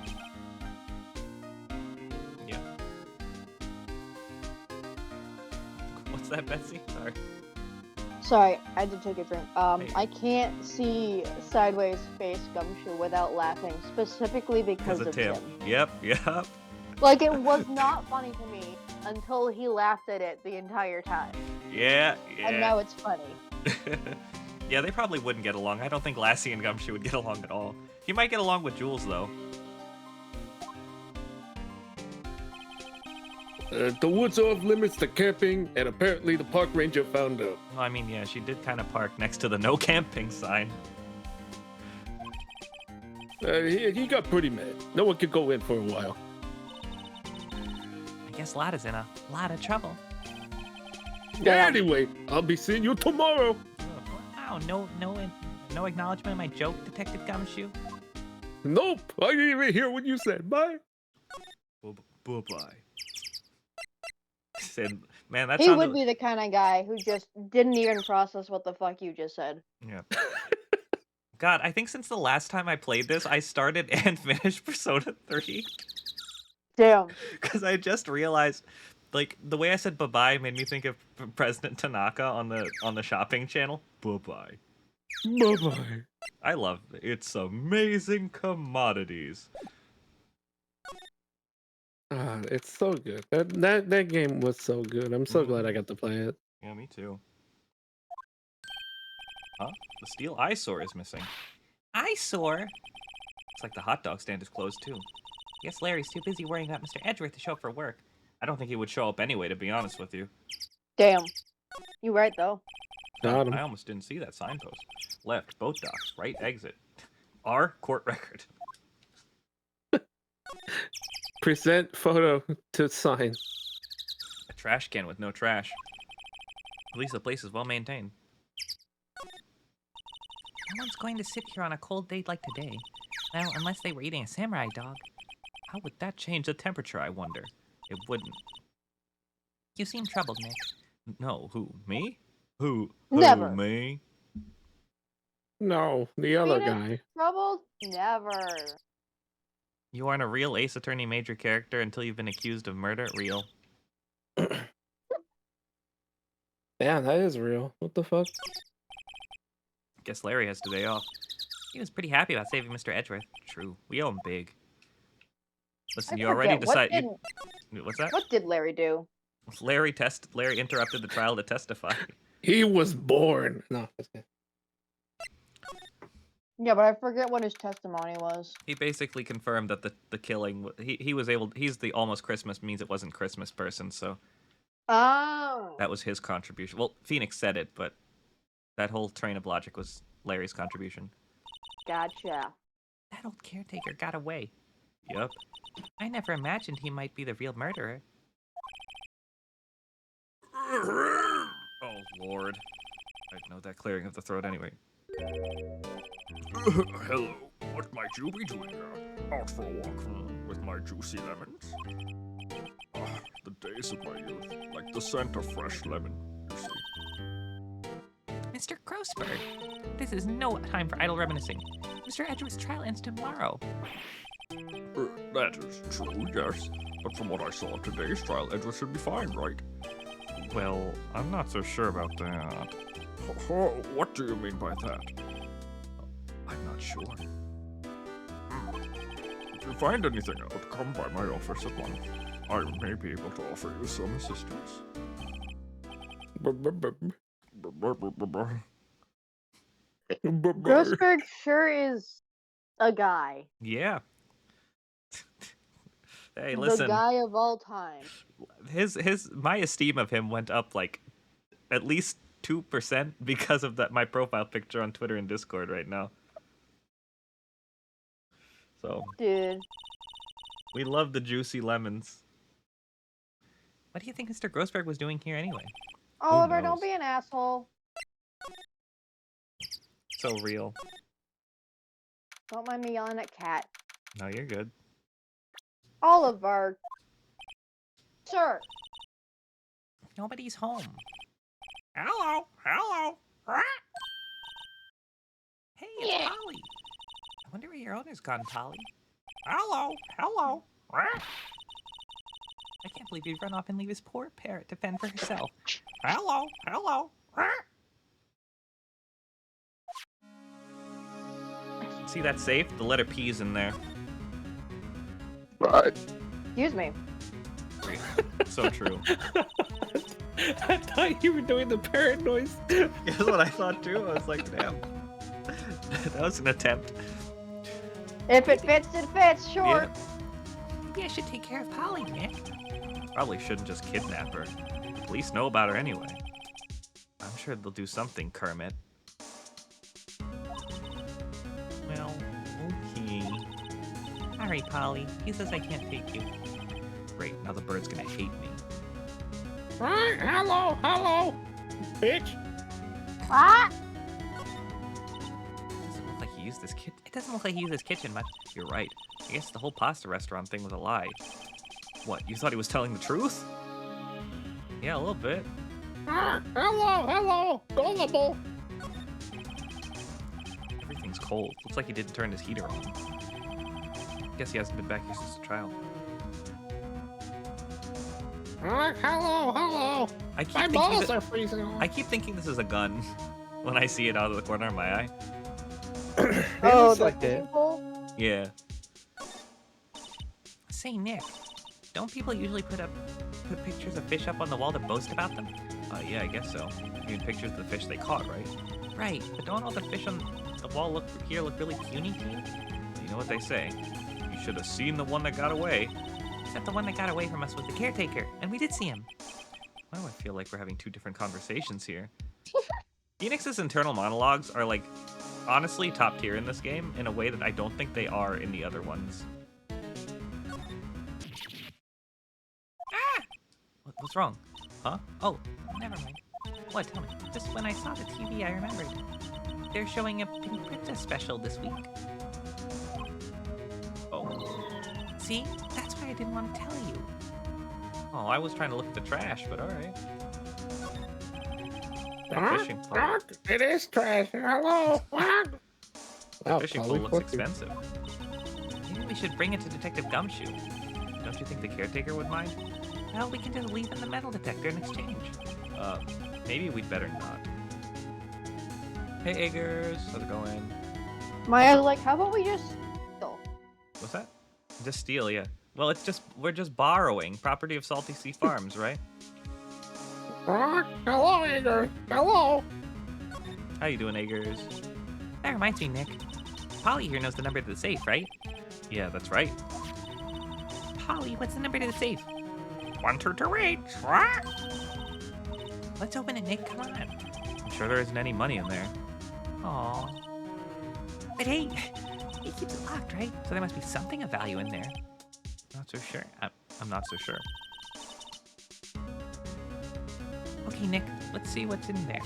[SPEAKER 1] Yeah. What's that, Betsy? Sorry.
[SPEAKER 3] Sorry, I had to take a drink.
[SPEAKER 1] Hey.
[SPEAKER 3] I can't see Sideways face Gumshoe without laughing, specifically because of
[SPEAKER 1] Tim.
[SPEAKER 3] Tim.
[SPEAKER 1] Yep.
[SPEAKER 3] Like, it was not funny to me until he laughed at it the entire time.
[SPEAKER 1] Yeah.
[SPEAKER 3] And now it's funny.
[SPEAKER 1] Yeah, they probably wouldn't get along. I don't think Lassie and Gumshoe would get along at all. He might get along with Jules, though.
[SPEAKER 2] The woods are off limits to camping, and apparently the park ranger found out.
[SPEAKER 1] Well, I mean, yeah, she did kind of park next to the no camping sign.
[SPEAKER 2] He got pretty mad. No one could go in for a while.
[SPEAKER 4] I guess Lotta's in a lot of trouble.
[SPEAKER 3] Yeah.
[SPEAKER 2] Anyway, I'll be seeing you tomorrow.
[SPEAKER 4] Wow, no acknowledgement of my joke, Detective Gumshoe.
[SPEAKER 2] Nope. I didn't even hear what you said. Bye.
[SPEAKER 1] Bye-bye. Said, man, that
[SPEAKER 3] He
[SPEAKER 1] sounded...
[SPEAKER 3] would be the kind of guy who just didn't even process what the fuck you just said.
[SPEAKER 1] Yeah. God, I think since the last time I played this, I started and finished Persona 3.
[SPEAKER 3] Damn.
[SPEAKER 1] Because I just realized, like, the way I said bye-bye made me think of President Tanaka on the shopping channel. Bye-bye.
[SPEAKER 2] Bye-bye.
[SPEAKER 1] I love it. It's amazing commodities.
[SPEAKER 2] It's so good. That game was so good. I'm so glad I got to play it.
[SPEAKER 1] Yeah, me too. Huh? The steel eyesore is missing. Eyesore? Looks like the hot dog stand is closed too. Guess Larry's too busy worrying about Mr. Edgeworth to show up for work. I don't think he would show up anyway, to be honest with you.
[SPEAKER 3] Damn. You right though.
[SPEAKER 2] Got him.
[SPEAKER 1] I almost didn't see that signpost. Left, boat docks, right exit. R, court record.
[SPEAKER 2] Present photo to sign.
[SPEAKER 1] A trash can with no trash. At least the place is well maintained. No one's going to sit here on a cold day like today. Well, unless they were eating a samurai dog. How would that change the temperature, I wonder? It wouldn't. You seem troubled, Nick. No, who? Me? Who?
[SPEAKER 3] Never.
[SPEAKER 1] Me?
[SPEAKER 2] No, the other
[SPEAKER 3] Phoenix?
[SPEAKER 2] guy.
[SPEAKER 3] Troubled? Never.
[SPEAKER 1] You aren't a real Ace Attorney major character until you've been accused of murder? Real.
[SPEAKER 2] Yeah, that is real. What the fuck?
[SPEAKER 1] Guess Larry has today off. He was pretty happy about saving Mr. Edgeworth. True. We owe him big. Listen,
[SPEAKER 3] I
[SPEAKER 1] you already
[SPEAKER 3] forget,
[SPEAKER 1] decided... What's that?
[SPEAKER 3] What did Larry do?
[SPEAKER 1] Larry interrupted the trial to testify.
[SPEAKER 2] He was born. No, that's good.
[SPEAKER 3] Yeah, but I forget what his testimony was.
[SPEAKER 1] He basically confirmed that the killing... He was able... He's the almost Christmas means it wasn't Christmas person, so...
[SPEAKER 3] Oh.
[SPEAKER 1] That was his contribution. Well, Phoenix said it, but that whole train of logic was Larry's contribution.
[SPEAKER 3] Gotcha.
[SPEAKER 1] That old caretaker got away. Yup. I never imagined he might be the real murderer. Oh, Lord. I know that clearing of the throat anyway.
[SPEAKER 5] Hello, what might you be doing out for a walk with my juicy lemons? The days of my youth, like the scent of fresh lemon, you see.
[SPEAKER 1] Mr. Grossberg, this is no time for idle reminiscing. Mr. Edgeworth's trial ends tomorrow.
[SPEAKER 5] That is true, yes. But from what I saw, today's trial, Edgeworth should be fine, right?
[SPEAKER 1] Well, I'm not so sure about that.
[SPEAKER 5] What do you mean by that?
[SPEAKER 1] I'm not sure.
[SPEAKER 5] If you find anything out, come by my office at once. I may be able to offer you some assistance.
[SPEAKER 3] Grossberg sure is a guy.
[SPEAKER 1] Yeah. Hey, listen.
[SPEAKER 3] The guy of all time.
[SPEAKER 1] My esteem of him went up like at least 2% because of my profile picture on Twitter and Discord right now. So,
[SPEAKER 3] Dude.
[SPEAKER 1] we love the juicy lemons. What do you think Mr. Grossberg was doing here anyway?
[SPEAKER 3] Oliver,
[SPEAKER 1] knows?
[SPEAKER 3] don't be an asshole.
[SPEAKER 1] So real.
[SPEAKER 3] Don't mind me yelling at Cat.
[SPEAKER 1] No, you're good.
[SPEAKER 3] Oliver. Sir.
[SPEAKER 1] Nobody's home.
[SPEAKER 5] Hello, hello.
[SPEAKER 1] Hey, it's Polly. I wonder where your owner's gone, Polly.
[SPEAKER 5] Hello, hello.
[SPEAKER 1] I can't believe he'd run off and leave his poor parrot to fend for herself.
[SPEAKER 5] Hello, hello.
[SPEAKER 1] See that safe? The letter P's in there.
[SPEAKER 2] Right.
[SPEAKER 3] Excuse me.
[SPEAKER 1] So true.
[SPEAKER 2] I thought you were doing the parrot noise.
[SPEAKER 1] That's what I thought too. I was like, damn. That was an attempt.
[SPEAKER 3] If it fits, it fits. Sure.
[SPEAKER 1] Maybe I should take care of Polly, Nick. Probably shouldn't just kidnap her. The police know about her anyway. I'm sure they'll do something, Kermit. Well, okay. Alright, Polly. He says I can't take you. Great, now the bird's gonna hate me.
[SPEAKER 2] Right, hello, bitch.
[SPEAKER 3] Ah!
[SPEAKER 1] Doesn't look like he used this kitchen. It doesn't look like he used this kitchen much. You're right. I guess the whole pasta restaurant thing was a lie. What, you thought he was telling the truth? Yeah, a little bit.
[SPEAKER 2] Hello, gullible.
[SPEAKER 1] Everything's cold. Looks like he didn't turn his heater on. Guess he hasn't been back here since the trial.
[SPEAKER 2] Hello. My balls are freezing.
[SPEAKER 1] I keep thinking this is a gun when I see it out of the corner of my eye.
[SPEAKER 3] Oh,
[SPEAKER 2] It's
[SPEAKER 3] the
[SPEAKER 2] like
[SPEAKER 3] fishing pole?
[SPEAKER 1] Yeah.
[SPEAKER 4] Say, Nick, don't people usually put pictures of fish up on the wall to boast about them?
[SPEAKER 1] Yeah, I guess so. I mean, pictures of the fish they caught, right?
[SPEAKER 4] Right, but don't all the fish on the wall look really puny to you?
[SPEAKER 1] You know what they say. You should have seen the one that got away.
[SPEAKER 4] Except the one that got away from us was the caretaker, and we did see him.
[SPEAKER 1] Why do I feel like we're having two different conversations here? Phoenix's internal monologues are, like, honestly top tier in this game in a way that I don't think they are in the other ones.
[SPEAKER 4] Ah!
[SPEAKER 1] What's wrong? Huh?
[SPEAKER 4] Oh, never mind. What, tell me. Just when I saw the TV, I remembered. They're showing a Pink Princess special this week.
[SPEAKER 1] Oh.
[SPEAKER 4] See? That's why I didn't want to tell you.
[SPEAKER 1] Oh, I was trying to look at the trash, but alright. That fishing pole.
[SPEAKER 2] It is trash. Hello.
[SPEAKER 1] That fishing pole looks expensive.
[SPEAKER 4] Maybe we should bring it to Detective Gumshoe.
[SPEAKER 1] Don't you think the caretaker would mind?
[SPEAKER 4] Well, we can just leave in the metal detector in exchange.
[SPEAKER 1] Maybe we'd better not. Hey, Eggers. How's it going?
[SPEAKER 3] Maya's like, how about we just steal?
[SPEAKER 1] What's that? Just steal, yeah. Well, we're just borrowing property of Salty Sea Farms, right?
[SPEAKER 2] Hello, Igor. Hello.
[SPEAKER 1] How you doing, Eggers?
[SPEAKER 4] That reminds me, Nick. Polly here knows the number to the safe, right?
[SPEAKER 1] Yeah, that's right.
[SPEAKER 4] Polly, what's the number to the safe?
[SPEAKER 5] 1228.
[SPEAKER 4] Let's open it, Nick. Come on.
[SPEAKER 1] I'm sure there isn't any money in there.
[SPEAKER 4] Aw. But hey, he keeps it locked, right? So there must be something of value in there.
[SPEAKER 1] Not so sure. I'm not so sure.
[SPEAKER 4] Okay, Nick, let's see what's in there.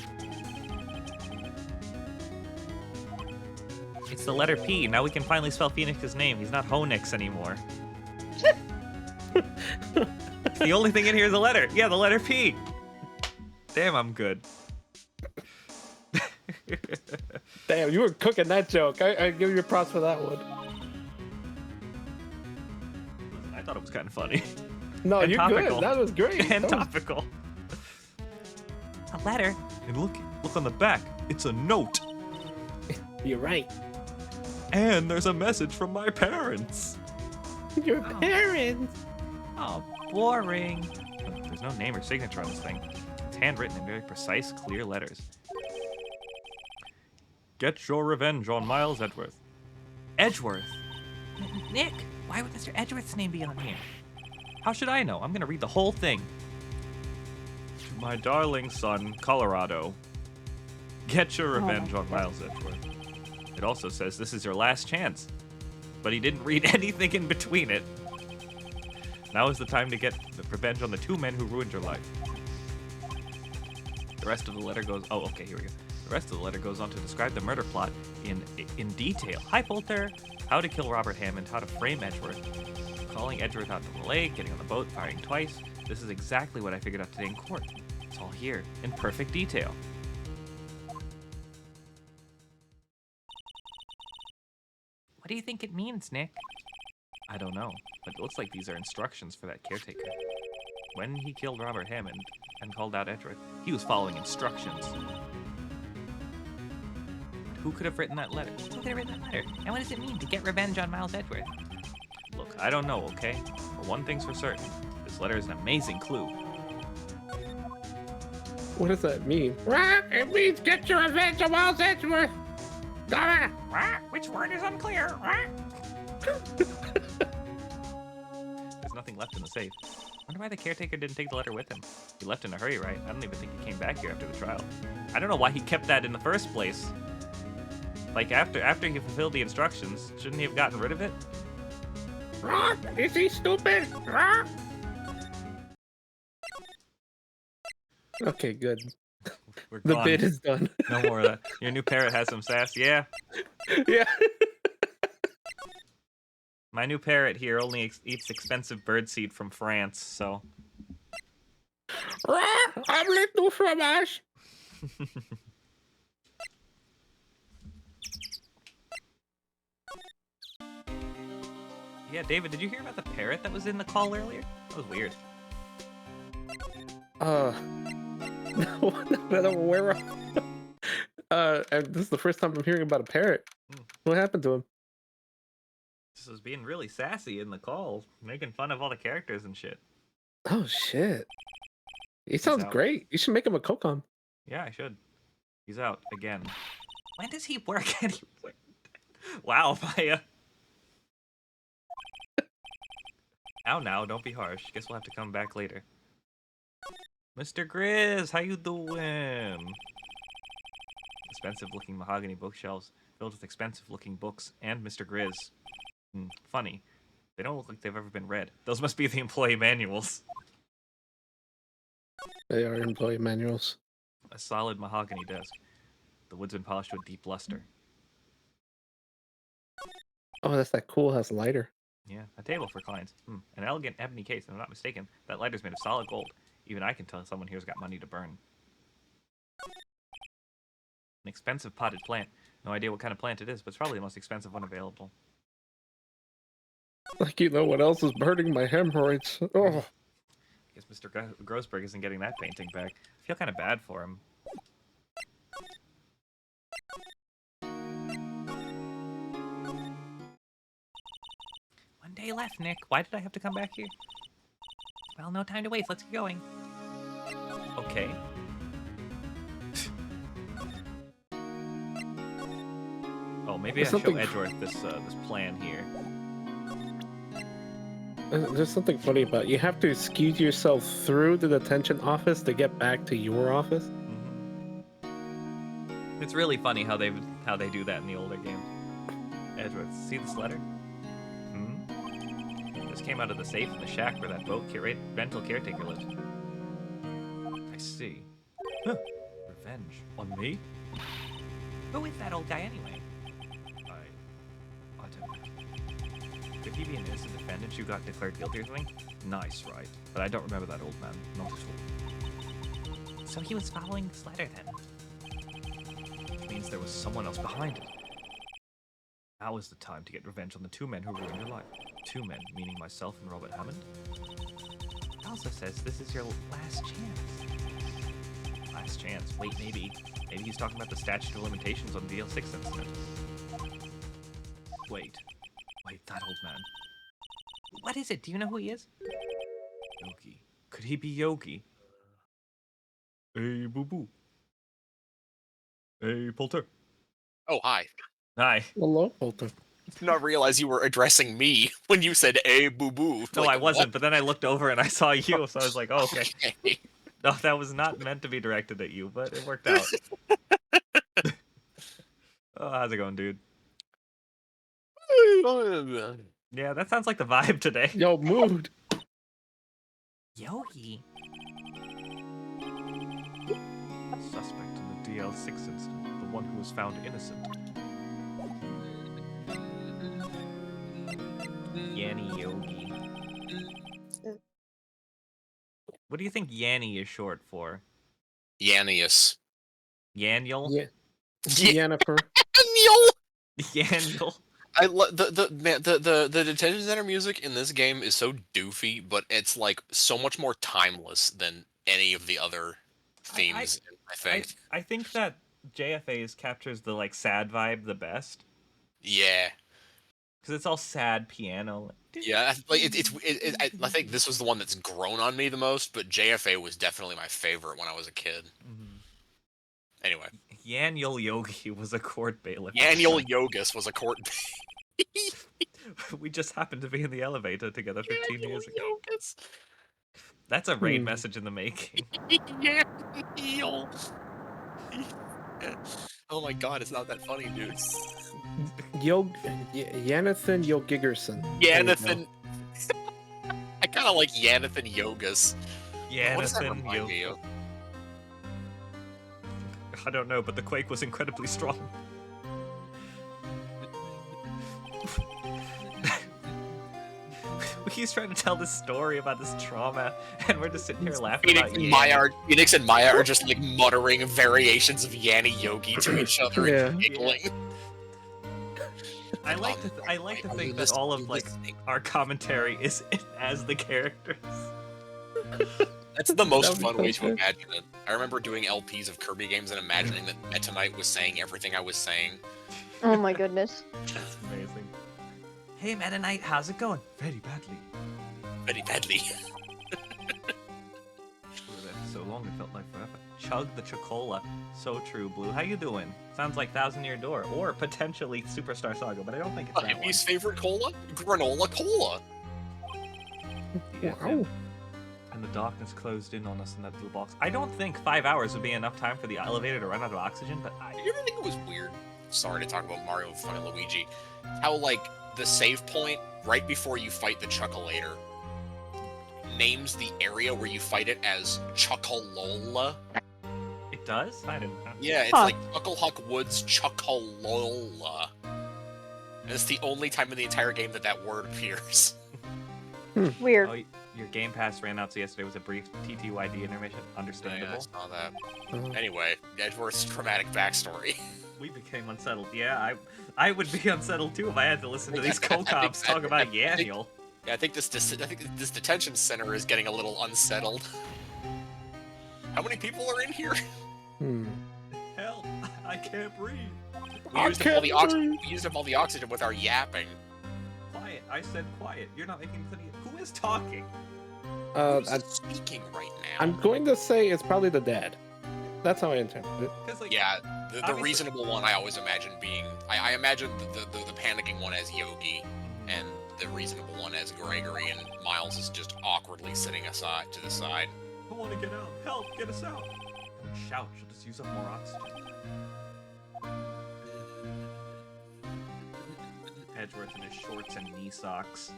[SPEAKER 1] It's the letter P. Now we can finally spell Phoenix's name. He's not Honix anymore. The only thing in here is a letter. Yeah, the letter P. Damn, I'm good.
[SPEAKER 2] Damn, you were cooking that joke. I give you props for that one.
[SPEAKER 1] I thought it was kind of funny.
[SPEAKER 2] No,
[SPEAKER 1] And
[SPEAKER 2] you're
[SPEAKER 1] topical.
[SPEAKER 2] good. That was great.
[SPEAKER 1] And
[SPEAKER 2] That was-
[SPEAKER 1] topical.
[SPEAKER 4] A letter?
[SPEAKER 1] And look on the back. It's a note.
[SPEAKER 2] You're right.
[SPEAKER 1] And there's a message from my parents.
[SPEAKER 2] Your
[SPEAKER 4] Oh.
[SPEAKER 2] parents.
[SPEAKER 4] Oh, boring.
[SPEAKER 1] There's no name or signature on this thing. It's handwritten in very precise, clear letters. Get your revenge on Miles Edgeworth. Edgeworth?
[SPEAKER 4] Nick, why would Mr. Edgeworth's name be on here?
[SPEAKER 1] How should I know? I'm gonna read the whole thing. To my darling son, Colorado. Get your revenge on Miles Edgeworth. It also says this is your last chance. But he didn't read anything in between it. Now is the time to get revenge on the two men who ruined your life. The rest of the letter goes... Oh, okay, here we go. The rest of the letter goes on to describe the murder plot in detail. Hi, Polter. How to kill Robert Hammond. How to frame Edgeworth. Calling Edgeworth out to the lake. Getting on the boat. Firing twice. This is exactly what I figured out today in court. It's all here in perfect detail.
[SPEAKER 4] What do you think it means, Nick?
[SPEAKER 1] I don't know, but it looks like these are instructions for that caretaker. When he killed Robert Hammond and called out Edgeworth, he was following instructions. But who could have written that letter?
[SPEAKER 4] Who could have written that letter? And what does it mean to get revenge on Miles Edgeworth?
[SPEAKER 1] Look, I don't know, okay? But one thing's for certain. This letter is an amazing clue.
[SPEAKER 2] What does that mean? It means get your revenge on Miles Edgeworth.
[SPEAKER 5] Which word is unclear?
[SPEAKER 1] There's nothing left in the safe. Wonder why the caretaker didn't take the letter with him. He left in a hurry, right? I don't even think he came back here after the trial. I don't know why he kept that in the first place. Like, after he fulfilled the instructions, shouldn't he have gotten rid of it?
[SPEAKER 2] Is he stupid? Okay, good.
[SPEAKER 1] We're
[SPEAKER 2] The
[SPEAKER 1] gone.
[SPEAKER 2] bid is done.
[SPEAKER 1] No more of that. Your new parrot has some sass. Yeah.
[SPEAKER 2] Yeah.
[SPEAKER 1] My new parrot here only eats expensive birdseed from France, so.
[SPEAKER 2] Omelette au fromage.
[SPEAKER 1] Yeah, David, did you hear about the parrot that was in the call earlier? That was weird.
[SPEAKER 2] No, not aware of. And this is the first time I'm hearing about a parrot. What happened to him?
[SPEAKER 1] This was being really sassy in the call, making fun of all the characters and shit.
[SPEAKER 2] Oh shit. He sounds
[SPEAKER 1] out.
[SPEAKER 2] great. You should make him a Kokon.
[SPEAKER 1] Yeah, I should. He's out again. When does he work anyway? Wow, Maya. Now, don't be harsh. Guess we'll have to come back later. Mr. Grizz, how you doing? Expensive-looking mahogany bookshelves filled with expensive-looking books and Mr. Grizz. Funny. They don't look like they've ever been read. Those must be the employee manuals.
[SPEAKER 2] They are employee manuals.
[SPEAKER 1] A solid mahogany desk. The wood's been polished with deep luster.
[SPEAKER 2] Oh, that's that cool house lighter.
[SPEAKER 1] Yeah, a table for clients. An elegant ebony case, if I'm not mistaken. That lighter's made of solid gold. Even I can tell someone here's got money to burn. An expensive potted plant. No idea what kind of plant it is, but it's probably the most expensive one available.
[SPEAKER 2] Like, you know what else is burning my hemorrhoids? Oh.
[SPEAKER 1] I guess Mr. Grossberg isn't getting that painting back. I feel kind of bad for him. One day left, Nick. Why did I have to come back here? Well, no time to waste. Let's get going. Okay. Oh, maybe I show Edgeworth this plan here.
[SPEAKER 2] There's something funny about it. You have to skew yourself through the detention office to get back to your office.
[SPEAKER 1] Mm-hmm. It's really funny how they do that in the older games. Edgeworth, see this letter? This came out of the safe in the shack where that rental caretaker lives. I see. Huh. Revenge on me?
[SPEAKER 4] Who is that old guy anyway?
[SPEAKER 1] I don't know. Could he be an innocent defendant who got declared guilty or something? Nice, right? But I don't remember that old man. Not at all.
[SPEAKER 4] So he was following this letter then?
[SPEAKER 1] Which means there was someone else behind it. Now is the time to get revenge on the two men who ruined your life. Two men, meaning myself and Robert Hammond.
[SPEAKER 4] It also says this is your last chance.
[SPEAKER 1] Last chance? Wait, maybe he's talking about the statute of limitations on the DL6 incident. Wait, that old man.
[SPEAKER 4] What is it? Do you know who he is?
[SPEAKER 1] Yogi. Could he be Yogi? Hey, boo-boo. Hey, Polter.
[SPEAKER 6] Oh, hi.
[SPEAKER 1] Hi.
[SPEAKER 2] Hello, Polter.
[SPEAKER 6] Did not realize you were addressing me when you said "eh, boo boo."
[SPEAKER 1] No,
[SPEAKER 6] Like,
[SPEAKER 1] I wasn't,
[SPEAKER 6] what?
[SPEAKER 1] but then I looked over and I saw you, so I was like, oh, okay.
[SPEAKER 6] Okay.
[SPEAKER 1] No, that was not meant to be directed at you, but it worked out. Oh, how's it going, dude? Yeah, that sounds like the vibe today.
[SPEAKER 2] Yo, mood.
[SPEAKER 4] Yogi.
[SPEAKER 1] Suspect in the DL6 incident, the one who was found innocent. Yanni Yogi. What do you think Yanni is short for?
[SPEAKER 6] Yannius.
[SPEAKER 1] Yaniel?
[SPEAKER 2] Yeah. Jennifer.
[SPEAKER 6] Neil.
[SPEAKER 1] Yaniel.
[SPEAKER 6] I love the detention center music in this game is so doofy, but it's like so much more timeless than any of the other themes. I think.
[SPEAKER 1] I think that JFA's captures the like sad vibe the best
[SPEAKER 6] Yeah.
[SPEAKER 1] because it's all sad piano.
[SPEAKER 6] Yeah, like I think this was the one that's grown on me the most, but JFA was definitely my favorite when I was a kid.
[SPEAKER 1] Mm-hmm.
[SPEAKER 6] Anyway,
[SPEAKER 1] Yaniel Yogi was a court bailiff.
[SPEAKER 6] Yaniel Yogus was a court.
[SPEAKER 1] We just happened to be in the elevator together 15 years ago.
[SPEAKER 6] Yogus.
[SPEAKER 1] That's a raid message in the making.
[SPEAKER 6] Yaniel. Oh my god, it's not that funny, dude.
[SPEAKER 2] Yanathan Yogigerson.
[SPEAKER 6] Yanathan. I kind of like Yanathan Yogus. What does that
[SPEAKER 1] Yanathan
[SPEAKER 6] remind me
[SPEAKER 1] Yogi.
[SPEAKER 6] of?
[SPEAKER 1] I don't know, but the quake was incredibly strong. He's trying to tell this story about this trauma, and we're just sitting here laughing about
[SPEAKER 6] Phoenix and Maya are just like muttering variations of Yanni Yogi to each other and giggling.
[SPEAKER 1] I like to think that all of like our commentary is as the characters.
[SPEAKER 6] That's the most fun way to imagine it. I remember doing LPs of Kirby games and imagining that Meta Knight was saying everything I was saying.
[SPEAKER 3] Oh my goodness.
[SPEAKER 1] That's amazing. Hey, Meta Knight, how's it going? Very badly.
[SPEAKER 6] Very badly.
[SPEAKER 1] So long, it felt like forever. Chug the Chocola. So true, Blue. How you doing? Sounds like Thousand Year Door, or potentially Superstar Saga, but I don't think it's that one.
[SPEAKER 6] Hippie's favorite cola? Granola cola.
[SPEAKER 1] Yeah,
[SPEAKER 2] Wow.
[SPEAKER 1] and the darkness closed in on us in that little box. I don't think 5 hours would be enough time for the elevator to run out of oxygen, but
[SPEAKER 6] You ever think it was weird? Sorry to talk about Mario and fucking Luigi. How, like, the save point right before you fight the Chuckolator names the area where you fight it as Chuckalola.
[SPEAKER 1] it does? I didn't know.
[SPEAKER 6] Yeah, it's like Chucklehuck Woods Chuckalola. And it's the only time in the entire game that that word appears.
[SPEAKER 3] Weird.
[SPEAKER 1] Oh, your Game Pass ran out, so yesterday was a brief TTYD intermission.
[SPEAKER 6] Yeah,
[SPEAKER 1] Understandable.
[SPEAKER 6] I saw that. Anyway, Edgeworth's dramatic backstory.
[SPEAKER 1] We became unsettled. Yeah, I would be unsettled too if I had to listen to these co-cops talk about Yaniel.
[SPEAKER 6] Yeah, I think this detention center is getting a little unsettled. How many people are in here?
[SPEAKER 1] Help! I can't breathe.
[SPEAKER 6] We used up all the oxygen with our yapping.
[SPEAKER 1] Quiet. I said quiet. You're not making any. Who is talking?
[SPEAKER 6] Who's speaking right now?
[SPEAKER 2] I'm going to say it's probably the dad. That's how I interpret it.
[SPEAKER 1] Like,
[SPEAKER 6] Yeah, the
[SPEAKER 1] obviously-
[SPEAKER 6] reasonable one I always imagine being... I imagine the panicking one as Yogi, and the reasonable one as Gregory, and Miles is just awkwardly sitting aside to the side.
[SPEAKER 1] I want to get out. Help! Get us out! Don't shout. She'll just use up more oxygen. Edgeworth in his shorts and knee socks.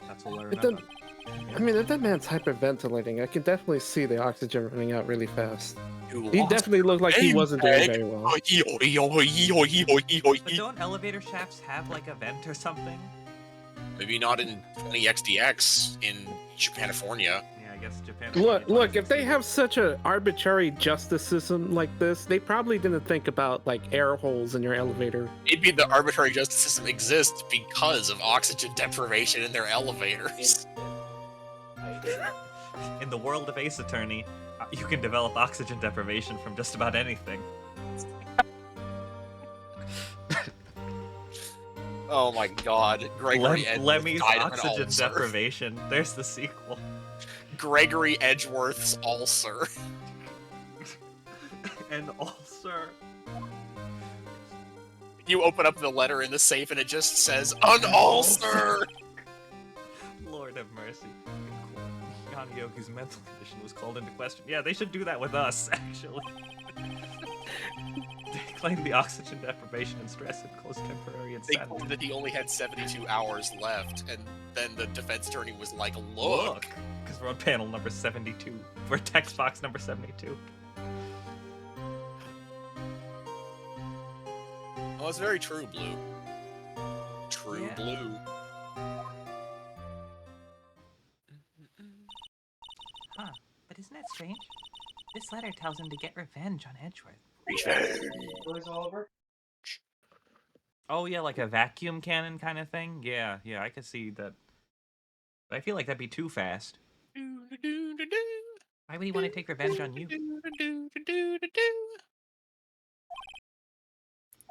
[SPEAKER 1] That's all I remember.
[SPEAKER 2] I mean, if that man's hyperventilating, I can definitely see the oxygen running out really fast.
[SPEAKER 6] You
[SPEAKER 2] He
[SPEAKER 6] lost
[SPEAKER 2] definitely looked like he wasn't doing very well.
[SPEAKER 1] But don't elevator shafts have like a vent or something?
[SPEAKER 6] Maybe not in 20XDX in Japanifornia.
[SPEAKER 1] Yeah, I guess Japan.
[SPEAKER 2] Look, if they have such an arbitrary justice system like this, they probably didn't think about like air holes in your elevator.
[SPEAKER 6] Maybe the arbitrary justice system exists because of oxygen deprivation in their elevators.
[SPEAKER 1] In the world of Ace Attorney, you can develop oxygen deprivation from just about anything.
[SPEAKER 6] Oh my god, Gregory Edgeworth
[SPEAKER 1] Lemmy's
[SPEAKER 6] died of an
[SPEAKER 1] oxygen
[SPEAKER 6] ulcer.
[SPEAKER 1] deprivation. There's the sequel.
[SPEAKER 6] Gregory Edgeworth's ulcer.
[SPEAKER 1] And ulcer.
[SPEAKER 6] You open up the letter in the safe and it just says, an ulcer!
[SPEAKER 1] Lord have mercy. Yanni Yogi's mental condition was called into question. Yeah, they should do that with us, actually. They claim the oxygen deprivation and stress had caused temporary
[SPEAKER 6] They
[SPEAKER 1] insanity.
[SPEAKER 6] claimed that he only had 72 hours left, and then the defense attorney was like, look!
[SPEAKER 1] Because we're on panel number 72. We're text box number 72.
[SPEAKER 6] Oh, it's very true, Blue. True
[SPEAKER 1] Yeah.
[SPEAKER 6] Blue.
[SPEAKER 4] Huh, but isn't that strange? This letter tells him to get revenge on Edgeworth.
[SPEAKER 1] Oh yeah, like a vacuum cannon kind of thing? Yeah, I could see that. But I feel like that'd be too fast.
[SPEAKER 4] Why would he want to take revenge on you?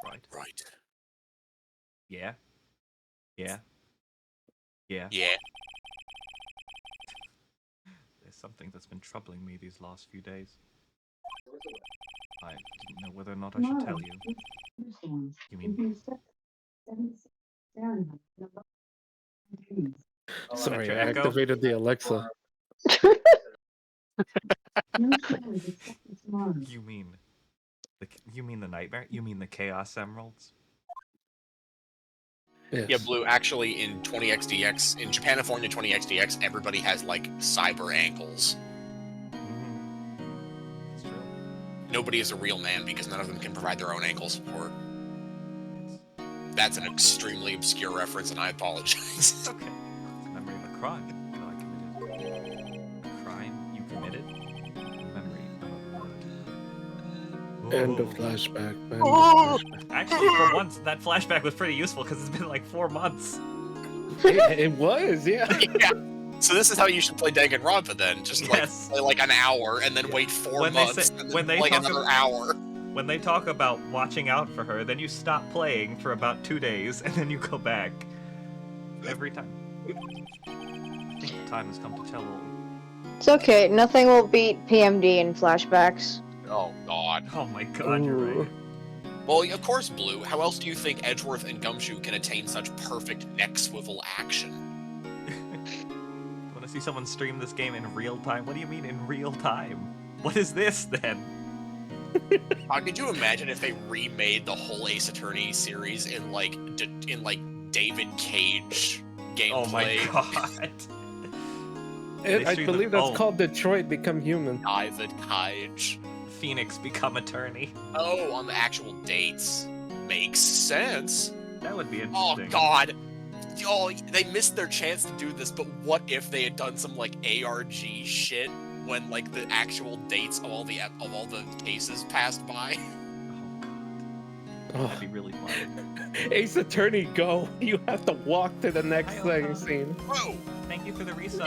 [SPEAKER 1] Right.
[SPEAKER 6] Right.
[SPEAKER 1] Yeah.
[SPEAKER 6] Yeah.
[SPEAKER 1] There's something that's been troubling me these last few days. I didn't know whether or not I should tell you. You mean
[SPEAKER 2] Sorry, I
[SPEAKER 1] Echo?
[SPEAKER 2] activated the Alexa.
[SPEAKER 1] you mean the nightmare? You mean the Chaos Emeralds?
[SPEAKER 2] Yes.
[SPEAKER 6] Yeah, Blue, actually, in 20XDX, in Japanifornia 20XDX, everybody has, like, cyber ankles. nobody is a real man because none of them can provide their own ankle support. That's an extremely obscure reference, and I apologize.
[SPEAKER 4] Okay. It's a memory of a crime that I committed. A crime you committed? Memory of a murder.
[SPEAKER 2] End of
[SPEAKER 4] Whoa.
[SPEAKER 2] flashback. End of
[SPEAKER 6] Oh!
[SPEAKER 2] flashback.
[SPEAKER 4] Actually, for once, that flashback was pretty useful because it's been like 4 months.
[SPEAKER 2] It was, yeah.
[SPEAKER 6] Yeah. So this is how you should play Danganronpa then. Just
[SPEAKER 4] Yes.
[SPEAKER 6] play like an hour and then
[SPEAKER 4] Yeah.
[SPEAKER 6] wait 4
[SPEAKER 4] When they
[SPEAKER 6] months
[SPEAKER 4] say-
[SPEAKER 6] and
[SPEAKER 4] when
[SPEAKER 6] then
[SPEAKER 4] they
[SPEAKER 6] play
[SPEAKER 4] talk
[SPEAKER 6] another
[SPEAKER 4] about-
[SPEAKER 6] hour.
[SPEAKER 4] When they talk about watching out for her, then you stop playing for about 2 days, and then you go back. Every time. I think the time has come to tell all.
[SPEAKER 3] It's okay. Nothing will beat PMD in flashbacks.
[SPEAKER 6] Oh god.
[SPEAKER 4] Oh my god, you're
[SPEAKER 2] Ooh.
[SPEAKER 4] right.
[SPEAKER 6] Well, of course, Blue. How else do you think Edgeworth and Gumshoe can attain such perfect neck swivel action?
[SPEAKER 4] Want to see someone stream this game in real time? What do you mean in real time? What is this then?
[SPEAKER 6] Could you imagine if they remade the whole Ace Attorney series in like David Cage gameplay?
[SPEAKER 4] Oh my god.
[SPEAKER 2] I
[SPEAKER 4] stream
[SPEAKER 2] believe
[SPEAKER 4] the-
[SPEAKER 2] that's
[SPEAKER 4] oh.
[SPEAKER 2] called Detroit Become Human.
[SPEAKER 6] David Cage.
[SPEAKER 4] Phoenix become attorney.
[SPEAKER 6] Oh, on the actual dates. Makes sense.
[SPEAKER 4] That would be
[SPEAKER 6] Oh
[SPEAKER 4] interesting.
[SPEAKER 6] god. Oh, they missed their chance to do this, but what if they had done some like ARG shit when like the actual dates of all the cases passed by?
[SPEAKER 4] Oh god.
[SPEAKER 2] Oh.
[SPEAKER 4] That'd be really fun.
[SPEAKER 2] Ace Attorney, go! You have to walk to the next
[SPEAKER 4] Hi,
[SPEAKER 2] thing
[SPEAKER 4] Oka.
[SPEAKER 6] Whoa!
[SPEAKER 2] scene.
[SPEAKER 4] Thank you for the resub.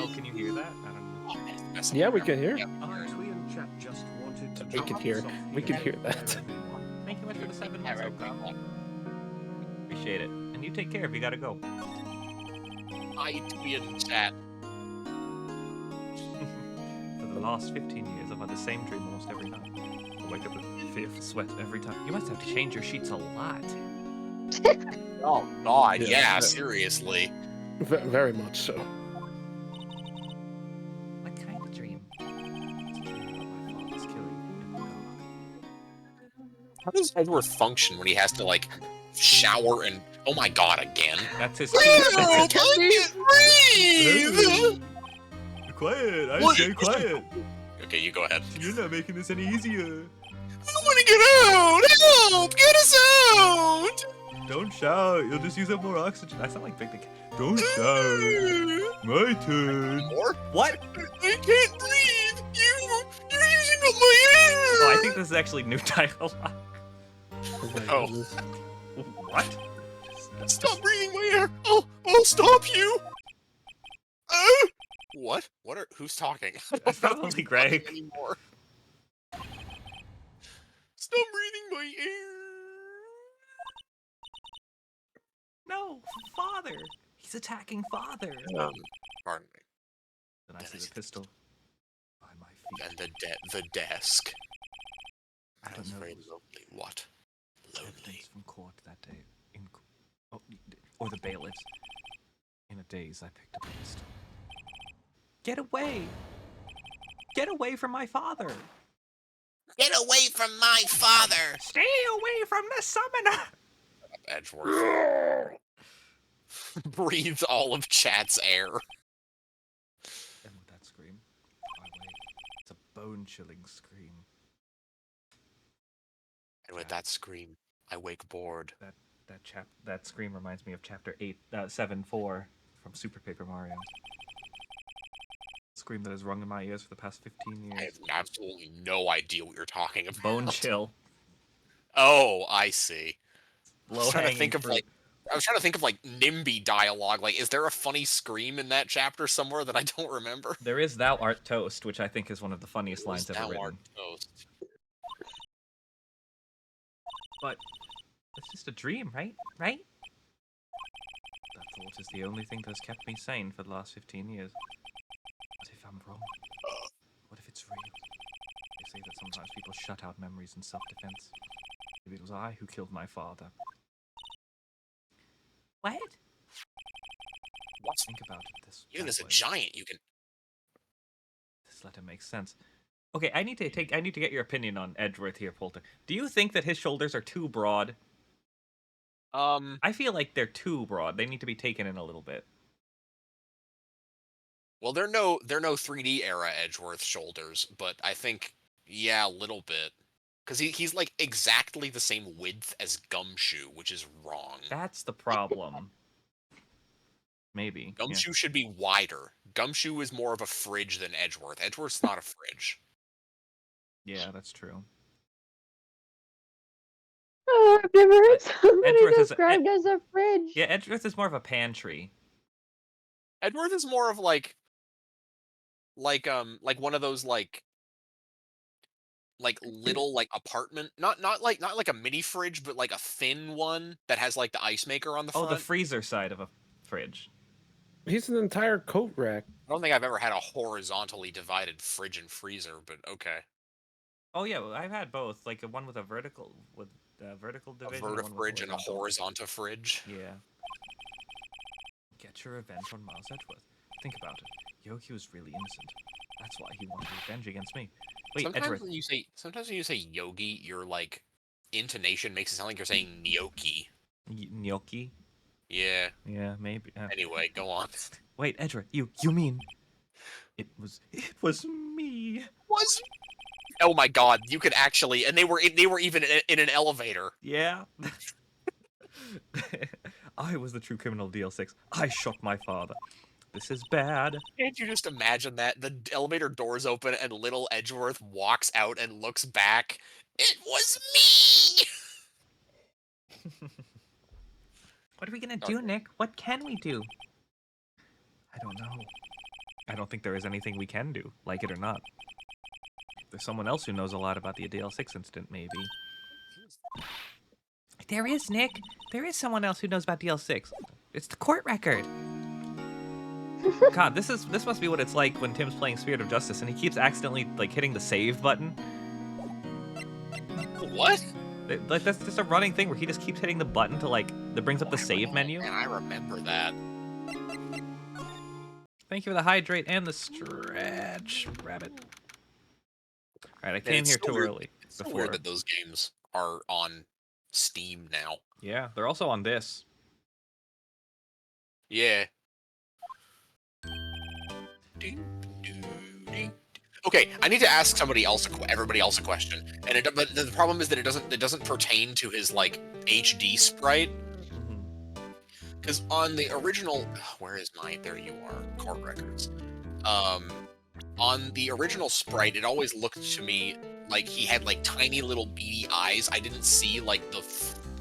[SPEAKER 4] Oh, can you hear that? I don't know.
[SPEAKER 6] Oh, that's
[SPEAKER 2] Yeah, we can hear.
[SPEAKER 6] Yeah.
[SPEAKER 5] Yes, we in chat just wanted to
[SPEAKER 2] We
[SPEAKER 5] drop
[SPEAKER 2] could hear.
[SPEAKER 5] something
[SPEAKER 2] We could hear
[SPEAKER 5] out
[SPEAKER 2] that.
[SPEAKER 5] there, everyone.
[SPEAKER 4] Thank you much for the 7 months,
[SPEAKER 6] Alright,
[SPEAKER 4] Oka. Appreciate it. And you take care if you gotta go.
[SPEAKER 6] I be in chat.
[SPEAKER 4] For the last 15 years, I've had the same dream almost every night. I wake up with fearful sweat every time. You must have to change your sheets a lot.
[SPEAKER 6] Oh god,
[SPEAKER 2] Yeah,
[SPEAKER 6] yeah,
[SPEAKER 2] that-
[SPEAKER 6] seriously.
[SPEAKER 2] Very much so.
[SPEAKER 4] What kind of dream? It's a dream about my father's killing in the dark.
[SPEAKER 6] How does Edgeworth function when he has to like shower and oh my god again?
[SPEAKER 4] That's his
[SPEAKER 6] I
[SPEAKER 4] key.
[SPEAKER 6] can't breathe!
[SPEAKER 4] Quiet, I
[SPEAKER 6] What?
[SPEAKER 4] say quiet.
[SPEAKER 6] Okay, you go ahead.
[SPEAKER 4] You're not making this any easier.
[SPEAKER 6] I want to get out! Help! Get us out!
[SPEAKER 4] Don't shout, you'll just use up more oxygen. I sound like Big Dick. Don't shout. My turn.
[SPEAKER 6] Or
[SPEAKER 4] What?
[SPEAKER 6] I can't breathe! You're using up my air!
[SPEAKER 4] Oh, I think this is actually new dialogue.
[SPEAKER 2] Oh my
[SPEAKER 6] Oh.
[SPEAKER 2] goodness.
[SPEAKER 4] What?
[SPEAKER 6] Stop breathing my air! I'll stop you! What? Who's talking? I don't
[SPEAKER 4] That's
[SPEAKER 6] know
[SPEAKER 4] probably
[SPEAKER 6] who's
[SPEAKER 4] Greg.
[SPEAKER 6] talking anymore. Stop breathing my air!
[SPEAKER 4] No, father. He's attacking father.
[SPEAKER 6] Pardon me.
[SPEAKER 4] Then I see the pistol by my feet.
[SPEAKER 6] And the desk.
[SPEAKER 4] I
[SPEAKER 6] That
[SPEAKER 4] don't
[SPEAKER 6] was
[SPEAKER 4] know.
[SPEAKER 6] very lonely. What? Lonely.
[SPEAKER 4] Evidence from court that day. Or the bailiffs. In a daze, I picked up a pistol. Get away! Get away from my father!
[SPEAKER 6] Get away from my father!
[SPEAKER 4] Stay away from the summoner!
[SPEAKER 6] Edgeworth. Breathes all of chat's air.
[SPEAKER 4] And with that scream, I wake. It's a bone-chilling scream.
[SPEAKER 6] And with that scream, I wake bored.
[SPEAKER 4] That scream reminds me of chapter 7-4 from Super Paper Mario. Scream that has rung in my ears for the past 15
[SPEAKER 6] I
[SPEAKER 4] years.
[SPEAKER 6] have absolutely no idea what you're talking about.
[SPEAKER 4] Bone chill.
[SPEAKER 6] Oh, I see. I
[SPEAKER 4] Low
[SPEAKER 6] was trying to
[SPEAKER 4] hanging
[SPEAKER 6] think of
[SPEAKER 4] fruit.
[SPEAKER 6] like I was trying to think of like NIMBY dialogue. Like, is there a funny scream in that chapter somewhere that I don't remember?
[SPEAKER 4] There is "Thou art toast," which I think is one of the funniest lines ever
[SPEAKER 6] Thou
[SPEAKER 4] written.
[SPEAKER 6] art toast.
[SPEAKER 4] But it's just a dream, right? Right? That thought is the only thing that's kept me sane for the last 15 years. What if I'm wrong? What if it's real? They say that sometimes people shut out memories in self-defense. Maybe it was I who killed my father. What?
[SPEAKER 6] What?
[SPEAKER 4] Think about it this
[SPEAKER 6] Even as a
[SPEAKER 4] way.
[SPEAKER 6] giant, you can.
[SPEAKER 4] This letter makes sense. Okay, I need to get your opinion on Edgeworth here, Polter. Do you think that his shoulders are too broad? I feel like they're too broad. They need to be taken in a little bit.
[SPEAKER 6] Well, they're no 3D era Edgeworth shoulders, but I think yeah, a little bit. Because he's like exactly the same width as Gumshoe, which is wrong.
[SPEAKER 4] That's the problem. Maybe. Yeah.
[SPEAKER 6] Gumshoe should be wider. Gumshoe is more of a fridge than Edgeworth. Edgeworth's not a fridge.
[SPEAKER 4] Yeah, that's true.
[SPEAKER 3] Oh, I've never heard somebody
[SPEAKER 4] Edgeworth is-
[SPEAKER 3] described as a fridge.
[SPEAKER 4] Yeah, Edgeworth is more of a pantry.
[SPEAKER 6] Edgeworth is more of like one of those like little like apartment, not like a mini fridge, but like a thin one that has like the ice maker on the front.
[SPEAKER 4] Oh, the freezer side of a fridge.
[SPEAKER 2] He's an entire coat rack.
[SPEAKER 6] I don't think I've ever had a horizontally divided fridge and freezer, but okay.
[SPEAKER 4] Oh yeah, well, I've had both. Like one with a vertical division.
[SPEAKER 6] A
[SPEAKER 4] and one with
[SPEAKER 6] vertifridge and a horizontal fridge.
[SPEAKER 4] Yeah. Get your revenge on Miles Edgeworth. Think about it. Yogi was really innocent. That's why he wanted revenge against me. Wait,
[SPEAKER 6] Sometimes
[SPEAKER 4] Edgeworth.
[SPEAKER 6] when you say Yogi, your like intonation makes it sound like you're saying gnocchi.
[SPEAKER 4] Gnocchi?
[SPEAKER 6] Yeah.
[SPEAKER 4] Yeah, maybe.
[SPEAKER 6] Anyway, go on.
[SPEAKER 4] Wait, Edgeworth, you mean it was me.
[SPEAKER 6] Was oh my god, you could actually, and they were even in an elevator.
[SPEAKER 4] Yeah. I was the true criminal of DL6. I shot my father. This is bad.
[SPEAKER 6] Can't you just imagine that? The elevator doors open and little Edgeworth walks out and looks back. It was me!
[SPEAKER 1] What are we gonna do, Nick? What can we do?
[SPEAKER 4] I don't know. I don't think there is anything we can do, like it or not. There's someone else who knows a lot about the DL6 incident, maybe.
[SPEAKER 1] There is, Nick. There is someone else who knows about DL6. It's the court record.
[SPEAKER 4] God, this must be what it's like when Tim's playing Spirit of Justice and he keeps accidentally like hitting the save button.
[SPEAKER 6] What?
[SPEAKER 4] Like that's just a running thing where he just keeps hitting the button to like that brings up the save menu.
[SPEAKER 6] And I remember that.
[SPEAKER 1] Thank you for the hydrate and the stretch, rabbit.
[SPEAKER 4] All right, I
[SPEAKER 6] And
[SPEAKER 4] came
[SPEAKER 6] it's
[SPEAKER 4] here
[SPEAKER 6] so
[SPEAKER 4] too
[SPEAKER 6] weird-
[SPEAKER 4] early
[SPEAKER 6] It's so
[SPEAKER 4] before.
[SPEAKER 6] weird that those games are on Steam now.
[SPEAKER 4] Yeah, they're also on this.
[SPEAKER 6] Yeah. Okay, I need to ask everybody else a question, and but the problem is that it doesn't pertain to his like HD sprite. Because on the original, where is my? There you are, Court Records. On the original sprite, it always looked to me like he had like tiny little beady eyes. I didn't see like the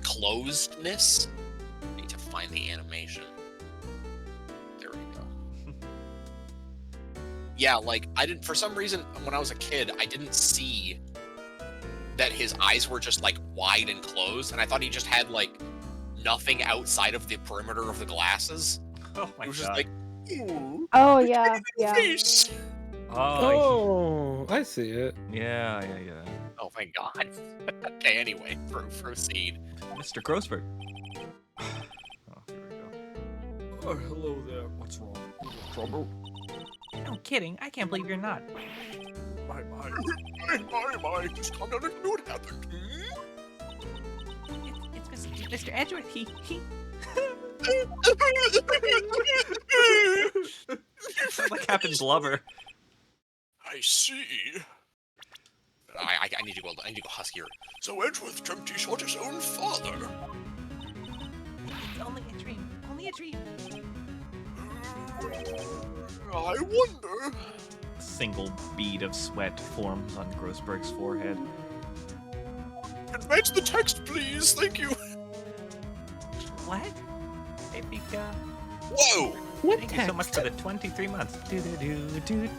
[SPEAKER 6] closedness. I need to find the animation. There we go. Yeah, like I didn't. For some reason, when I was a kid, I didn't see that his eyes were just like wide and closed, and I thought he just had like nothing outside of the perimeter of the glasses.
[SPEAKER 4] Oh my
[SPEAKER 6] It was
[SPEAKER 4] god.
[SPEAKER 6] just like, ooh,
[SPEAKER 3] Oh yeah, yeah.
[SPEAKER 6] face.
[SPEAKER 4] Oh,
[SPEAKER 2] I see it.
[SPEAKER 4] yeah.
[SPEAKER 6] Oh my god. Okay, anyway, proceed.
[SPEAKER 4] Mr. Grossberg. Oh, here we go.
[SPEAKER 5] Oh, hello there. What's wrong? Trouble?
[SPEAKER 1] No kidding. I can't believe you're not.
[SPEAKER 5] My. Just calm down and know what happened.
[SPEAKER 1] It's Mr. Edgeworth. He.
[SPEAKER 4] Sounds like Captain Blubber.
[SPEAKER 5] I see.
[SPEAKER 6] I need to go huskier.
[SPEAKER 5] So Edgeworth dreamt he shot his own father.
[SPEAKER 1] It's only a dream. Only a dream.
[SPEAKER 5] I wonder.
[SPEAKER 4] A single bead of sweat forms on Grossberg's forehead.
[SPEAKER 5] Advance the text, please. Thank you.
[SPEAKER 1] What? I think,
[SPEAKER 6] Whoa!
[SPEAKER 2] What
[SPEAKER 4] Thank you so much for the 23 months.
[SPEAKER 1] do.
[SPEAKER 2] I
[SPEAKER 4] you
[SPEAKER 2] was
[SPEAKER 4] doing,
[SPEAKER 2] like,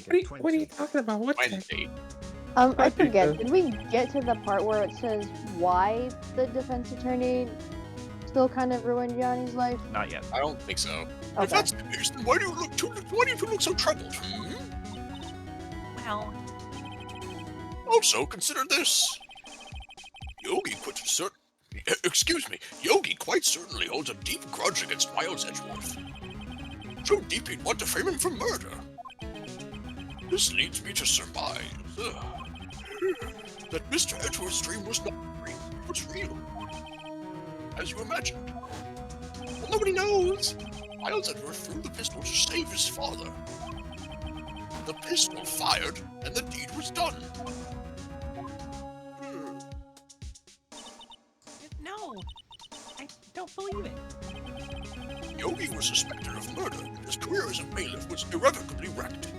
[SPEAKER 4] PK?
[SPEAKER 2] what are you talking about? What text?
[SPEAKER 6] 20.
[SPEAKER 3] I forget. Did we get to the part where it says why the defense attorney still kind of ruined Johnny's life?
[SPEAKER 4] Not yet.
[SPEAKER 6] I don't think so.
[SPEAKER 5] If
[SPEAKER 3] Okay.
[SPEAKER 5] that's the case, then why do you two look so troubled?
[SPEAKER 1] Well,
[SPEAKER 5] Also, consider this. Yogi quite certainly holds a deep grudge against Miles Edgeworth. So deep he'd want to frame him for murder. This leads me to surmise that Mr. Edgeworth's dream was not a dream, it was real. As you imagined.
[SPEAKER 6] Nobody knows. Miles Edgeworth threw the pistol to save his father. The pistol fired, and the deed was done.
[SPEAKER 1] No, I don't believe it.
[SPEAKER 6] Yogi was suspected of murder, and his career as a bailiff was irrevocably wrecked.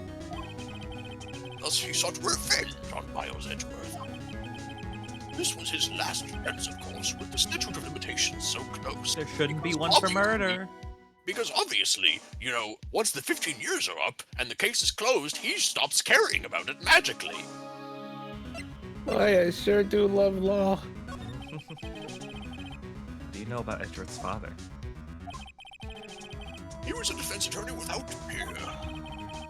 [SPEAKER 6] Thus he sought revenge on Miles Edgeworth. This was his last chance, of course, with the statute of limitations so close.
[SPEAKER 1] There shouldn't be
[SPEAKER 6] Because
[SPEAKER 1] one for murder.
[SPEAKER 6] Because obviously, once the 15 years are up and the case is closed, he stops caring about it magically.
[SPEAKER 2] I sure do love law.
[SPEAKER 4] What do you know about Edgeworth's father?
[SPEAKER 6] He was a defense attorney without peer.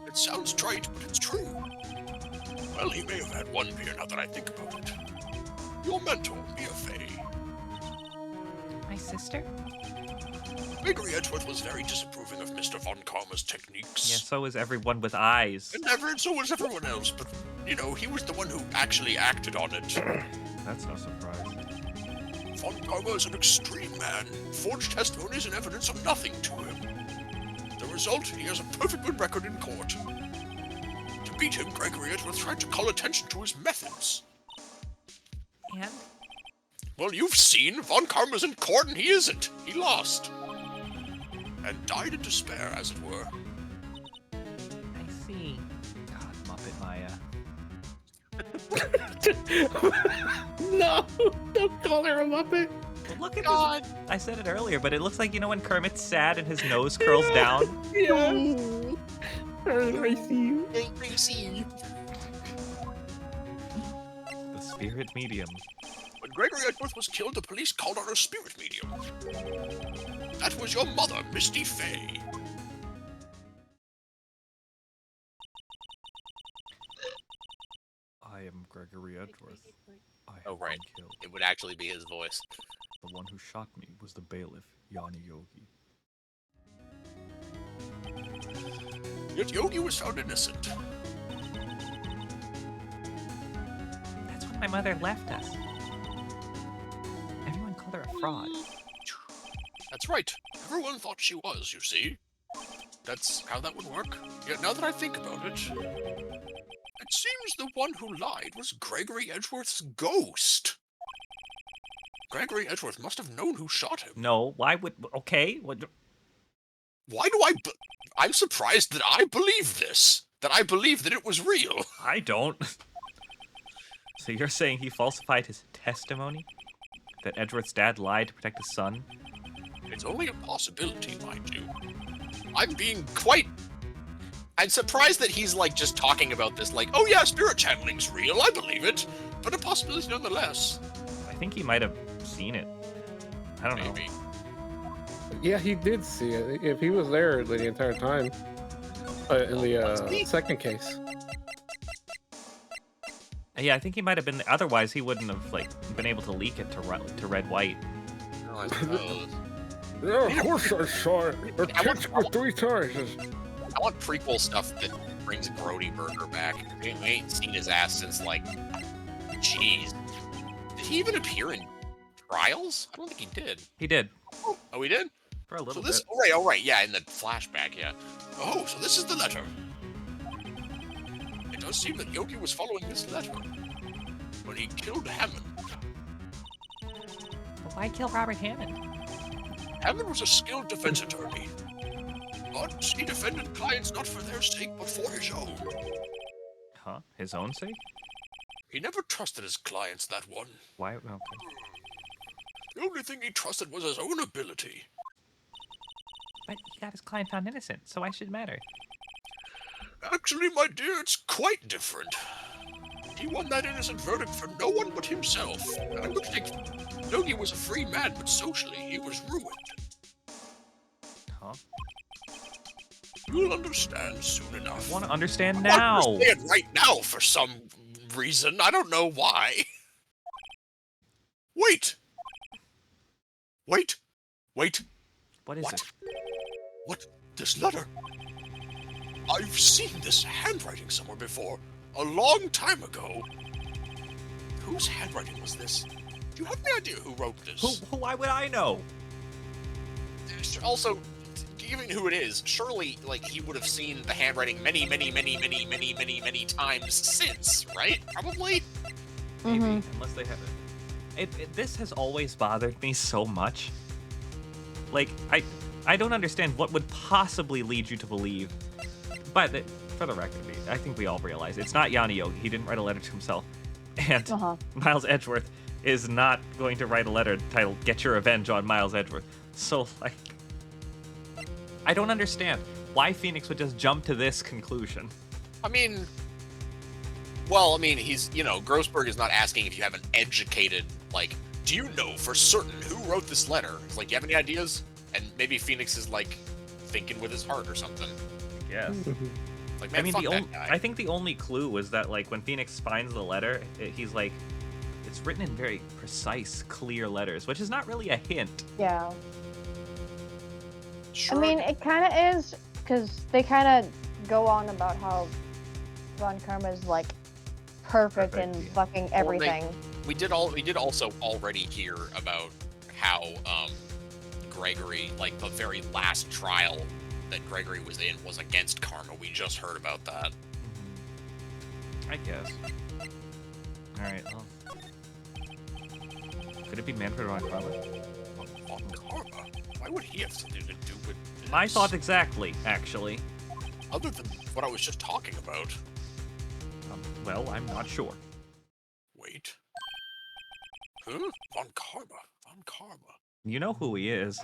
[SPEAKER 6] It sounds trite, but it's true. Well, he may have had one peer now that I think about it. Your mentor, Mia Fey.
[SPEAKER 1] My sister?
[SPEAKER 6] Gregory Edgeworth was very disapproving of Mr. Von Karma's techniques.
[SPEAKER 1] Yeah, so is everyone with eyes.
[SPEAKER 6] And so was everyone else, but, he was the one who actually acted on it.
[SPEAKER 4] That's no surprise.
[SPEAKER 6] Von Karma is an extreme man. Forged testimonies and evidence are nothing to him. The result, he has a perfect good record in court. To beat him, Gregory Edgeworth tried to call attention to his methods.
[SPEAKER 1] And?
[SPEAKER 6] Well, you've seen. Von Karma's in court and he isn't. He lost. And died in despair, as it were.
[SPEAKER 1] I see.
[SPEAKER 4] God, Muppet Maya.
[SPEAKER 2] No, don't call her a Muppet.
[SPEAKER 1] Well, look at
[SPEAKER 6] God.
[SPEAKER 1] this. I said it earlier, but it looks like, when Kermit's sad and his nose curls down?
[SPEAKER 2] Yeah. I see you.
[SPEAKER 6] I see.
[SPEAKER 4] The spirit medium.
[SPEAKER 6] When Gregory Edgeworth was killed, the police called on a spirit medium. That was your mother, Misty Fey.
[SPEAKER 4] I am Gregory Edgeworth. I have
[SPEAKER 6] Oh, right.
[SPEAKER 4] been killed.
[SPEAKER 6] It would actually be his voice.
[SPEAKER 4] The one who shot me was the bailiff, Yanni Yogi.
[SPEAKER 6] Yet Yogi was found innocent.
[SPEAKER 1] That's when my mother left us. Everyone called her a fraud.
[SPEAKER 6] That's right. Everyone thought she was, you see. That's how that would work. Yet now that I think about it, it seems the one who lied was Gregory Edgeworth's ghost. Gregory Edgeworth must have known who shot him.
[SPEAKER 1] No, why would... Okay, what...
[SPEAKER 6] Why do I'm surprised that I believe this. That I believe that it was real.
[SPEAKER 1] I don't. So you're saying he falsified his testimony? That Edgeworth's dad lied to protect his son?
[SPEAKER 6] It's only a possibility, mind you. I'm surprised that he's, just talking about this, oh yeah, spirit channeling's real, I believe it. But a possibility nonetheless.
[SPEAKER 1] I think he might have seen it. I don't know.
[SPEAKER 6] Maybe.
[SPEAKER 2] Yeah, he did see it. If he was there the entire time. In the second case.
[SPEAKER 1] Yeah, I think he might have been. Otherwise, he wouldn't have been able to leak it to Red White.
[SPEAKER 6] No, I suppose.
[SPEAKER 2] Yeah, of course I saw it. It
[SPEAKER 6] I want-
[SPEAKER 2] 3 times.
[SPEAKER 6] I want prequel stuff that brings Grody Burger back. We ain't seen his ass since, jeez. Did he even appear in Trials? I don't think he did.
[SPEAKER 1] He did
[SPEAKER 6] Oh, he did?
[SPEAKER 1] for a little
[SPEAKER 6] So this,
[SPEAKER 1] bit.
[SPEAKER 6] oh right, yeah, in the flashback, yeah. Oh, so this is the letter. It does seem that Yogi was following this letter when he killed Hammond.
[SPEAKER 1] But why kill Robert Hammond?
[SPEAKER 6] Hammond was a skilled defense attorney, but he defended clients not for their sake, but for his own.
[SPEAKER 1] Huh? His own sake?
[SPEAKER 6] He never trusted his clients, that one.
[SPEAKER 1] Why? Okay.
[SPEAKER 6] The only thing he trusted was his own ability.
[SPEAKER 1] But he got his client found innocent, so why should it matter?
[SPEAKER 6] Actually, my dear, it's quite different. He won that innocent verdict for no one but himself. I'm going to take... Yogi was a free man, but socially he was ruined.
[SPEAKER 1] Huh?
[SPEAKER 6] You'll understand soon enough.
[SPEAKER 1] I want to understand
[SPEAKER 6] I
[SPEAKER 1] now.
[SPEAKER 6] want to say it right now for some reason. I don't know why. Wait! Wait! Wait!
[SPEAKER 1] What is
[SPEAKER 6] What?
[SPEAKER 1] it?
[SPEAKER 6] What? This letter? I've seen this handwriting somewhere before. A long time ago. Whose handwriting was this? Do you have any idea who wrote this?
[SPEAKER 1] Why would I know?
[SPEAKER 6] also, given who it is, surely, like, he would have seen the handwriting many times since, right? Probably?
[SPEAKER 4] Maybe,
[SPEAKER 3] Mhm.
[SPEAKER 4] unless they have it. This has always bothered me so much. Like, I don't understand what would possibly lead you to believe. But for the record, I think we all realize it's not Yanni Yogi. He didn't write a letter to himself. And
[SPEAKER 3] Uh-huh.
[SPEAKER 4] Miles Edgeworth is not going to write a letter titled "Get Your Revenge on Miles Edgeworth." So, like, I don't understand why Phoenix would just jump to this conclusion.
[SPEAKER 6] I mean, he's, Grossberg is not asking if you have an educated, like, do you know for certain who wrote this letter? It's like, do you have any ideas? And maybe Phoenix is, like, thinking with his heart or something.
[SPEAKER 4] Yes.
[SPEAKER 6] Like, man, fuck that guy.
[SPEAKER 4] I think the only clue was that, like, when Phoenix finds the letter, he's like, it's written in very precise, clear letters, which is not really a hint.
[SPEAKER 3] Yeah.
[SPEAKER 6] Sure.
[SPEAKER 3] I mean, it kind of is, because they kind of go on about how Von Karma is, like, perfect in
[SPEAKER 4] Perfect, yeah.
[SPEAKER 3] fucking everything.
[SPEAKER 6] we did also already hear about how Gregory, like, the very last trial that Gregory was in was against Karma. We just heard about that.
[SPEAKER 4] I guess. Alright, well. Could it be Manfred Von Karma?
[SPEAKER 6] On Karma? Why would he have something to do with this?
[SPEAKER 4] My thought exactly, actually.
[SPEAKER 6] Other than what I was just talking about.
[SPEAKER 4] Well, I'm not sure.
[SPEAKER 6] Wait. Huh? Von Karma. Von Karma.
[SPEAKER 4] You know who he is.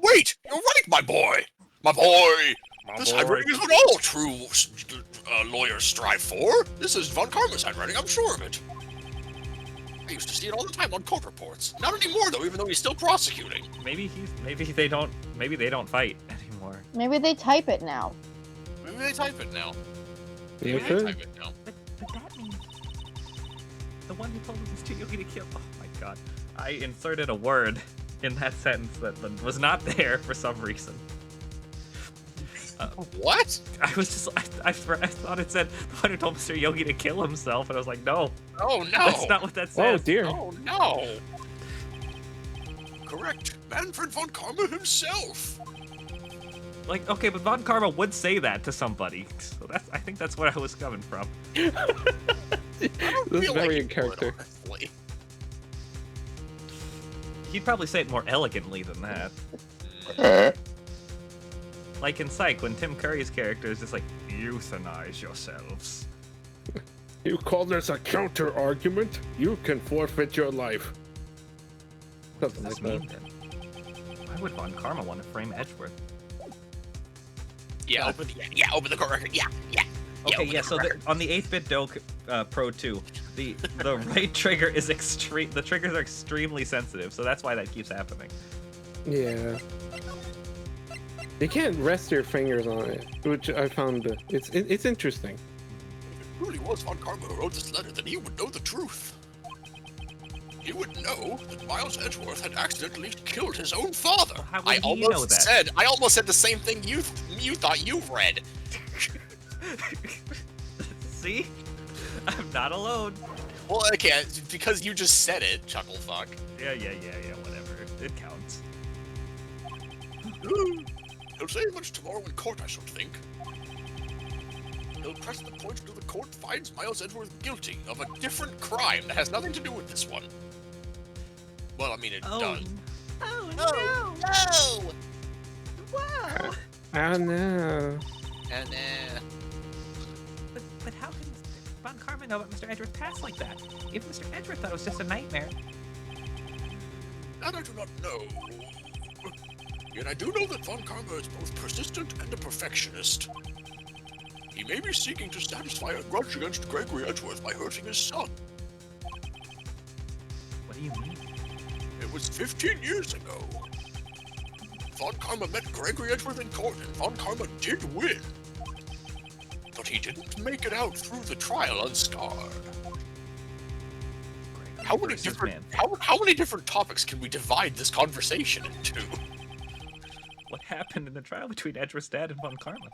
[SPEAKER 6] Wait! You're right, my boy! My boy! This handwriting is what all true lawyers strive for. This is Von Karma's handwriting, I'm sure of it. I used to see it all the time on court reports. Not anymore, though, even though he's still prosecuting.
[SPEAKER 4] Maybe they don't fight anymore.
[SPEAKER 3] Maybe they type it now.
[SPEAKER 6] Maybe they type it now.
[SPEAKER 2] You
[SPEAKER 6] Maybe they
[SPEAKER 2] could.
[SPEAKER 6] type it now.
[SPEAKER 4] But that means the one who told us to Yogi to kill. Oh my god. I inserted a word in that sentence that was not there for some reason.
[SPEAKER 6] What?
[SPEAKER 4] I was just, I thought it said the one who told Mr. Yogi to kill himself, and I was like, no,
[SPEAKER 6] Oh, no!
[SPEAKER 4] that's not what that
[SPEAKER 2] Oh
[SPEAKER 4] says.
[SPEAKER 2] dear.
[SPEAKER 6] Oh, no! Correct. Manfred Von Karma himself!
[SPEAKER 4] Like, okay, but Von Karma would say that to somebody, so I think that's where I was coming from.
[SPEAKER 6] I don't
[SPEAKER 2] This is
[SPEAKER 6] feel
[SPEAKER 2] very
[SPEAKER 6] like
[SPEAKER 2] in
[SPEAKER 6] he
[SPEAKER 2] character.
[SPEAKER 6] would, honestly.
[SPEAKER 4] He'd probably say it more elegantly than that. Like in Psych, when Tim Curry's character is just like, euthanize yourselves.
[SPEAKER 2] You call this a counter argument? You can forfeit your life.
[SPEAKER 4] What does
[SPEAKER 2] Something
[SPEAKER 4] this
[SPEAKER 2] like
[SPEAKER 4] mean then? Why would Von Karma want to frame Edgeworth?
[SPEAKER 6] Yeah, open the court record. Yeah.
[SPEAKER 4] Okay,
[SPEAKER 6] open
[SPEAKER 4] yeah.
[SPEAKER 6] the
[SPEAKER 4] So
[SPEAKER 6] court record.
[SPEAKER 4] on the 8-bit Doke Pro 2, the right trigger is extreme. The triggers are extremely sensitive, so that's why that keeps happening.
[SPEAKER 2] Yeah. You can't rest your fingers on it, which I found it's interesting.
[SPEAKER 6] If it really was Von Karma who wrote this letter, then he would know the truth. He would know that Miles Edgeworth had accidentally killed his own father.
[SPEAKER 4] How would he know that?
[SPEAKER 6] I almost said the same thing you thought you read.
[SPEAKER 4] See, I'm not alone.
[SPEAKER 6] Well, okay, because you just said it, chuckle fuck.
[SPEAKER 4] Yeah. Whatever. It counts.
[SPEAKER 6] He'll say much tomorrow in court, I should think. He'll press the point until the court finds Miles Edgeworth guilty of a different crime that has nothing to do with this one. Well, I mean, it does.
[SPEAKER 4] Oh
[SPEAKER 6] No!
[SPEAKER 4] Wow.
[SPEAKER 2] Oh no.
[SPEAKER 6] And
[SPEAKER 1] But how can Von Karma know about Mr. Edgeworth's past like that? If Mr. Edgeworth thought it was just a nightmare.
[SPEAKER 6] that I do not know. Yet I do know that Von Karma is both persistent and a perfectionist. He may be seeking to satisfy a grudge against Gregory Edgeworth by hurting his son.
[SPEAKER 4] What do you mean?
[SPEAKER 6] It was 15 years ago. Von Karma met Gregory Edgeworth in court, and Von Karma did win. But he didn't make it out through the trial unscarred. How many different topics can we divide this conversation into?
[SPEAKER 4] What happened in the trial between Edgeworth's dad and Von Karma?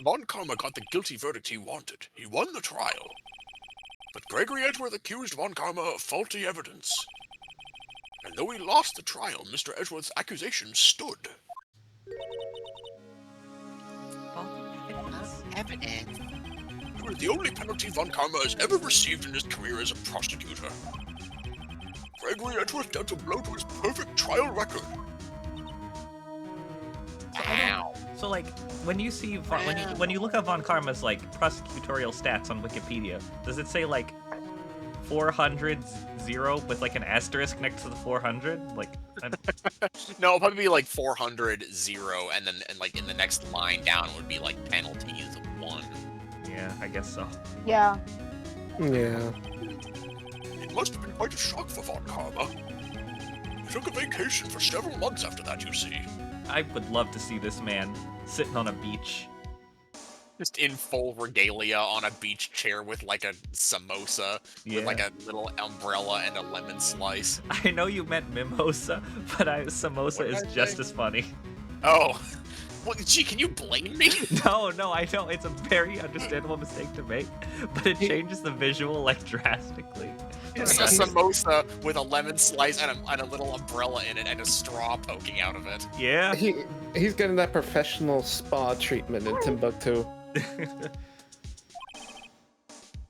[SPEAKER 6] Von Karma got the guilty verdict he wanted. He won the trial. But Gregory Edgeworth accused Von Karma of faulty evidence. And Though he lost the trial, Mr. Edgeworth's accusation stood. Evidence. It was the only penalty Von Karma has ever received in his career as a prosecutor. Gregory Edgeworth dealt a blow to his perfect trial record. Wow.
[SPEAKER 1] So like, when you see when you look up Von Karma's like prosecutorial stats on Wikipedia, does it say like 400 0 with like an asterisk next to the 400? Like,
[SPEAKER 6] No, it'll probably be like 400 0, and then like in the next line down would be like penalties of 1.
[SPEAKER 1] yeah, I guess so.
[SPEAKER 3] Yeah.
[SPEAKER 2] Yeah.
[SPEAKER 6] It must have been quite a shock for Von Karma. He took a vacation for several months after that, you see.
[SPEAKER 1] I would love to see this man sitting on a beach.
[SPEAKER 6] Just in full regalia on a beach chair with like a samosa, with like a little umbrella and a lemon slice.
[SPEAKER 1] I know you meant mimosa, but samosa
[SPEAKER 6] What
[SPEAKER 1] is
[SPEAKER 6] did I
[SPEAKER 1] just
[SPEAKER 6] say?
[SPEAKER 1] as funny.
[SPEAKER 6] Oh. Well, gee, can you blame me?
[SPEAKER 1] No, I know it's a very understandable mistake to make, but it changes the visual like drastically.
[SPEAKER 6] It's a samosa with a lemon slice and a little umbrella in it and a straw poking out of it.
[SPEAKER 1] Yeah.
[SPEAKER 2] He's getting that professional spa treatment in Timbuktu.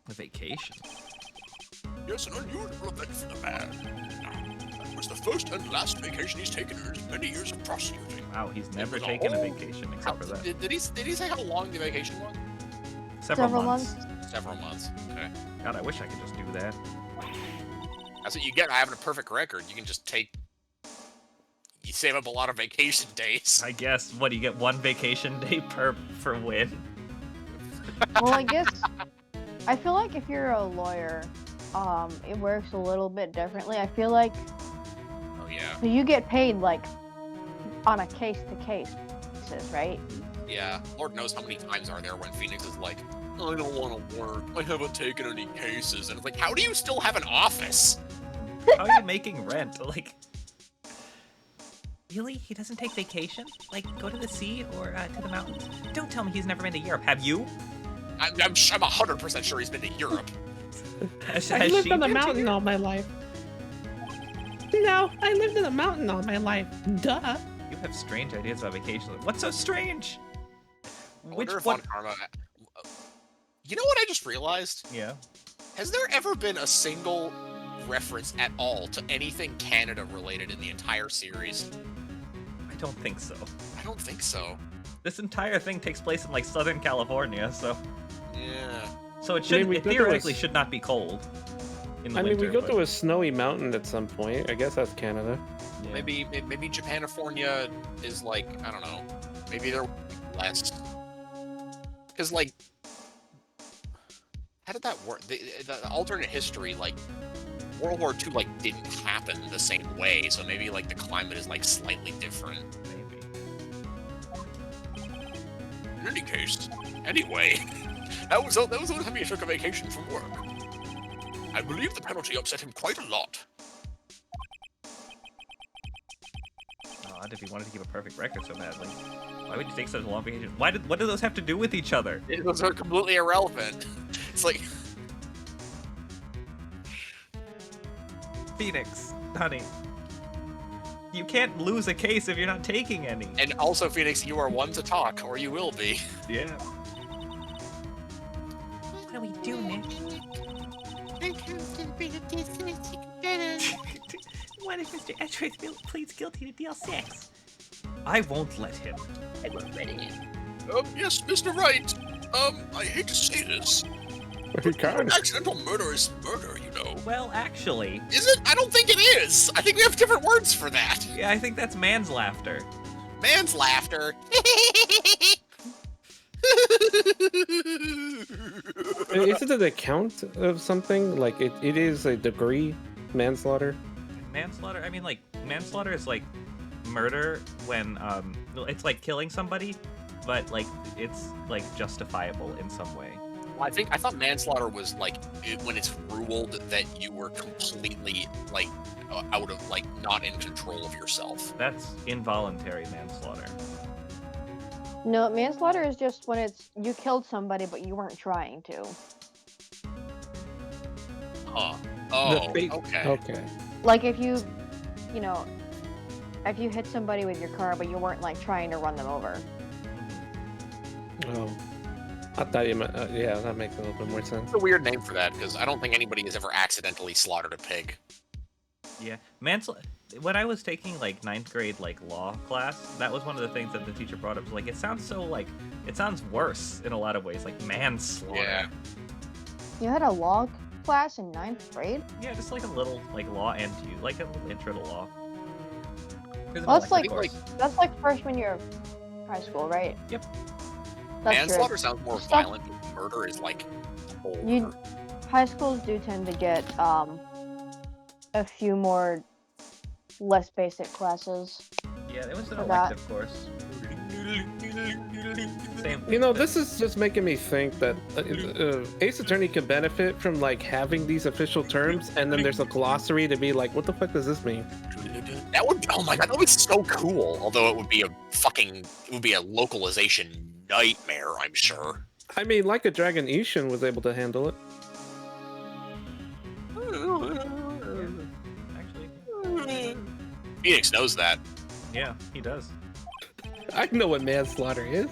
[SPEAKER 1] A vacation.
[SPEAKER 6] Yes, an unusual event for the man. That was the first and last vacation he's taken in his many years of prosecuting.
[SPEAKER 1] Wow, he's never
[SPEAKER 6] was a
[SPEAKER 1] taken a
[SPEAKER 6] whole-
[SPEAKER 1] vacation except for that.
[SPEAKER 6] Did he say how long the vacation was?
[SPEAKER 1] Several months.
[SPEAKER 6] Several months. Okay.
[SPEAKER 1] God, I wish I could just do that.
[SPEAKER 6] That's what you get by having a perfect record. You can just take. You save up a lot of vacation days.
[SPEAKER 1] I guess, what, you get one vacation day per win?
[SPEAKER 3] Well, I guess I feel like if you're a lawyer, it works a little bit differently. I feel like
[SPEAKER 6] Oh yeah.
[SPEAKER 3] so you get paid like on a case-to-case basis, right?
[SPEAKER 6] Yeah. Lord knows how many times are there when Phoenix is like, I don't want to work. I haven't taken any cases, and it's like, how do you still have an office?
[SPEAKER 1] How are you making rent? Like, really? He doesn't take vacation? Like, go to the sea or to the mountains? Don't tell me he's never been to Europe. Have you?
[SPEAKER 6] I'm 100% sure he's been to Europe.
[SPEAKER 1] Has
[SPEAKER 2] I lived
[SPEAKER 1] she
[SPEAKER 2] on a
[SPEAKER 1] been to
[SPEAKER 2] mountain
[SPEAKER 1] Europe?
[SPEAKER 2] all my life. No, I lived in a mountain all my life. Duh.
[SPEAKER 1] You have strange ideas about vacation. What's so strange?
[SPEAKER 6] I
[SPEAKER 1] Which
[SPEAKER 6] wonder if
[SPEAKER 1] one?
[SPEAKER 6] Von Karma. You know what I just realized?
[SPEAKER 1] Yeah.
[SPEAKER 6] Has there ever been a single reference at all to anything Canada related in the entire series?
[SPEAKER 1] I don't think so.
[SPEAKER 6] I don't think so.
[SPEAKER 1] This entire thing takes place in like Southern California, so
[SPEAKER 6] Yeah.
[SPEAKER 1] it should
[SPEAKER 2] we
[SPEAKER 1] it
[SPEAKER 2] go to a
[SPEAKER 1] theoretically
[SPEAKER 2] s-
[SPEAKER 1] should not be cold. In the
[SPEAKER 2] I mean, we
[SPEAKER 1] winter,
[SPEAKER 2] go to a snowy mountain at some point. I guess that's Canada.
[SPEAKER 1] yeah.
[SPEAKER 6] Maybe Japanifornia is like, I don't know. Maybe they're less. Because like, how did that work? The alternate history, like World War II, like didn't happen the same way. So maybe like the climate is like slightly different.
[SPEAKER 1] Maybe.
[SPEAKER 6] In any case, anyway, that was the only time he took a vacation from work. I believe the penalty upset him quite a lot.
[SPEAKER 1] Odd if he wanted to keep a perfect record so badly. Why would you take such a long vacation? What do those have to do with each other?
[SPEAKER 6] Those are completely irrelevant. It's like,
[SPEAKER 1] Phoenix, honey. You can't lose a case if you're not taking any.
[SPEAKER 6] and also Phoenix, you are one to talk, or you will be.
[SPEAKER 1] Yeah. What do we do, Nick? What if Mr. Edgeworth pleads guilty to deal 6? I won't let him.
[SPEAKER 6] Yes, Mr. Wright. I hate to say this.
[SPEAKER 2] You can't.
[SPEAKER 6] Accidental murder is murder, you know.
[SPEAKER 1] Well, actually,
[SPEAKER 6] Is it? I don't think it is. I think we have different words for that.
[SPEAKER 1] yeah, I think that's man's laughter.
[SPEAKER 6] Man's laughter.
[SPEAKER 2] Is it an account of something? Like, it is a degree manslaughter?
[SPEAKER 1] Manslaughter? I mean, like, manslaughter is like murder when, it's like killing somebody, but like, it's like justifiable in some way.
[SPEAKER 6] I thought manslaughter was like when it's ruled that you were completely like out of like not in control of yourself.
[SPEAKER 1] That's involuntary manslaughter.
[SPEAKER 3] No, manslaughter is just when it's you killed somebody but you weren't trying to.
[SPEAKER 6] Huh. Oh,
[SPEAKER 2] The fate-
[SPEAKER 6] okay.
[SPEAKER 2] Okay.
[SPEAKER 3] Like if you you know, if you hit somebody with your car, but you weren't like trying to run them over.
[SPEAKER 2] Oh, I thought you meant. Yeah, that makes a little bit more sense.
[SPEAKER 6] It's a weird name for that because I don't think anybody has ever accidentally slaughtered a pig.
[SPEAKER 4] Yeah, when I was taking like 9th grade like law class, that was one of the things that the teacher brought up. Like, it sounds worse in a lot of ways, like manslaughter.
[SPEAKER 6] Yeah.
[SPEAKER 3] You had a law class in 9th grade?
[SPEAKER 4] Yeah, just like a little like law and like a little intro to law.
[SPEAKER 3] Well, that's
[SPEAKER 6] like-
[SPEAKER 3] that's like freshman year of high school, right?
[SPEAKER 4] Yep.
[SPEAKER 3] That's
[SPEAKER 6] Manslaughter
[SPEAKER 3] good.
[SPEAKER 6] sounds more
[SPEAKER 3] Stuff-
[SPEAKER 6] violent, but murder is like older.
[SPEAKER 3] You- High schools do tend to get a few more less basic classes.
[SPEAKER 4] Yeah, it was an
[SPEAKER 3] For that.
[SPEAKER 4] elective course. Same.
[SPEAKER 2] You know, this is just making me think that Ace Attorney can benefit from like having these official terms, and then there's a glossary to be like, what the fuck does this mean?
[SPEAKER 6] That would, oh my god, that would be so cool. Although it would be a localization nightmare, I'm sure.
[SPEAKER 2] I mean, like a Dragon Ishin was able to handle it.
[SPEAKER 4] Actually,
[SPEAKER 6] Phoenix knows that.
[SPEAKER 4] yeah, he does.
[SPEAKER 2] I know what manslaughter is.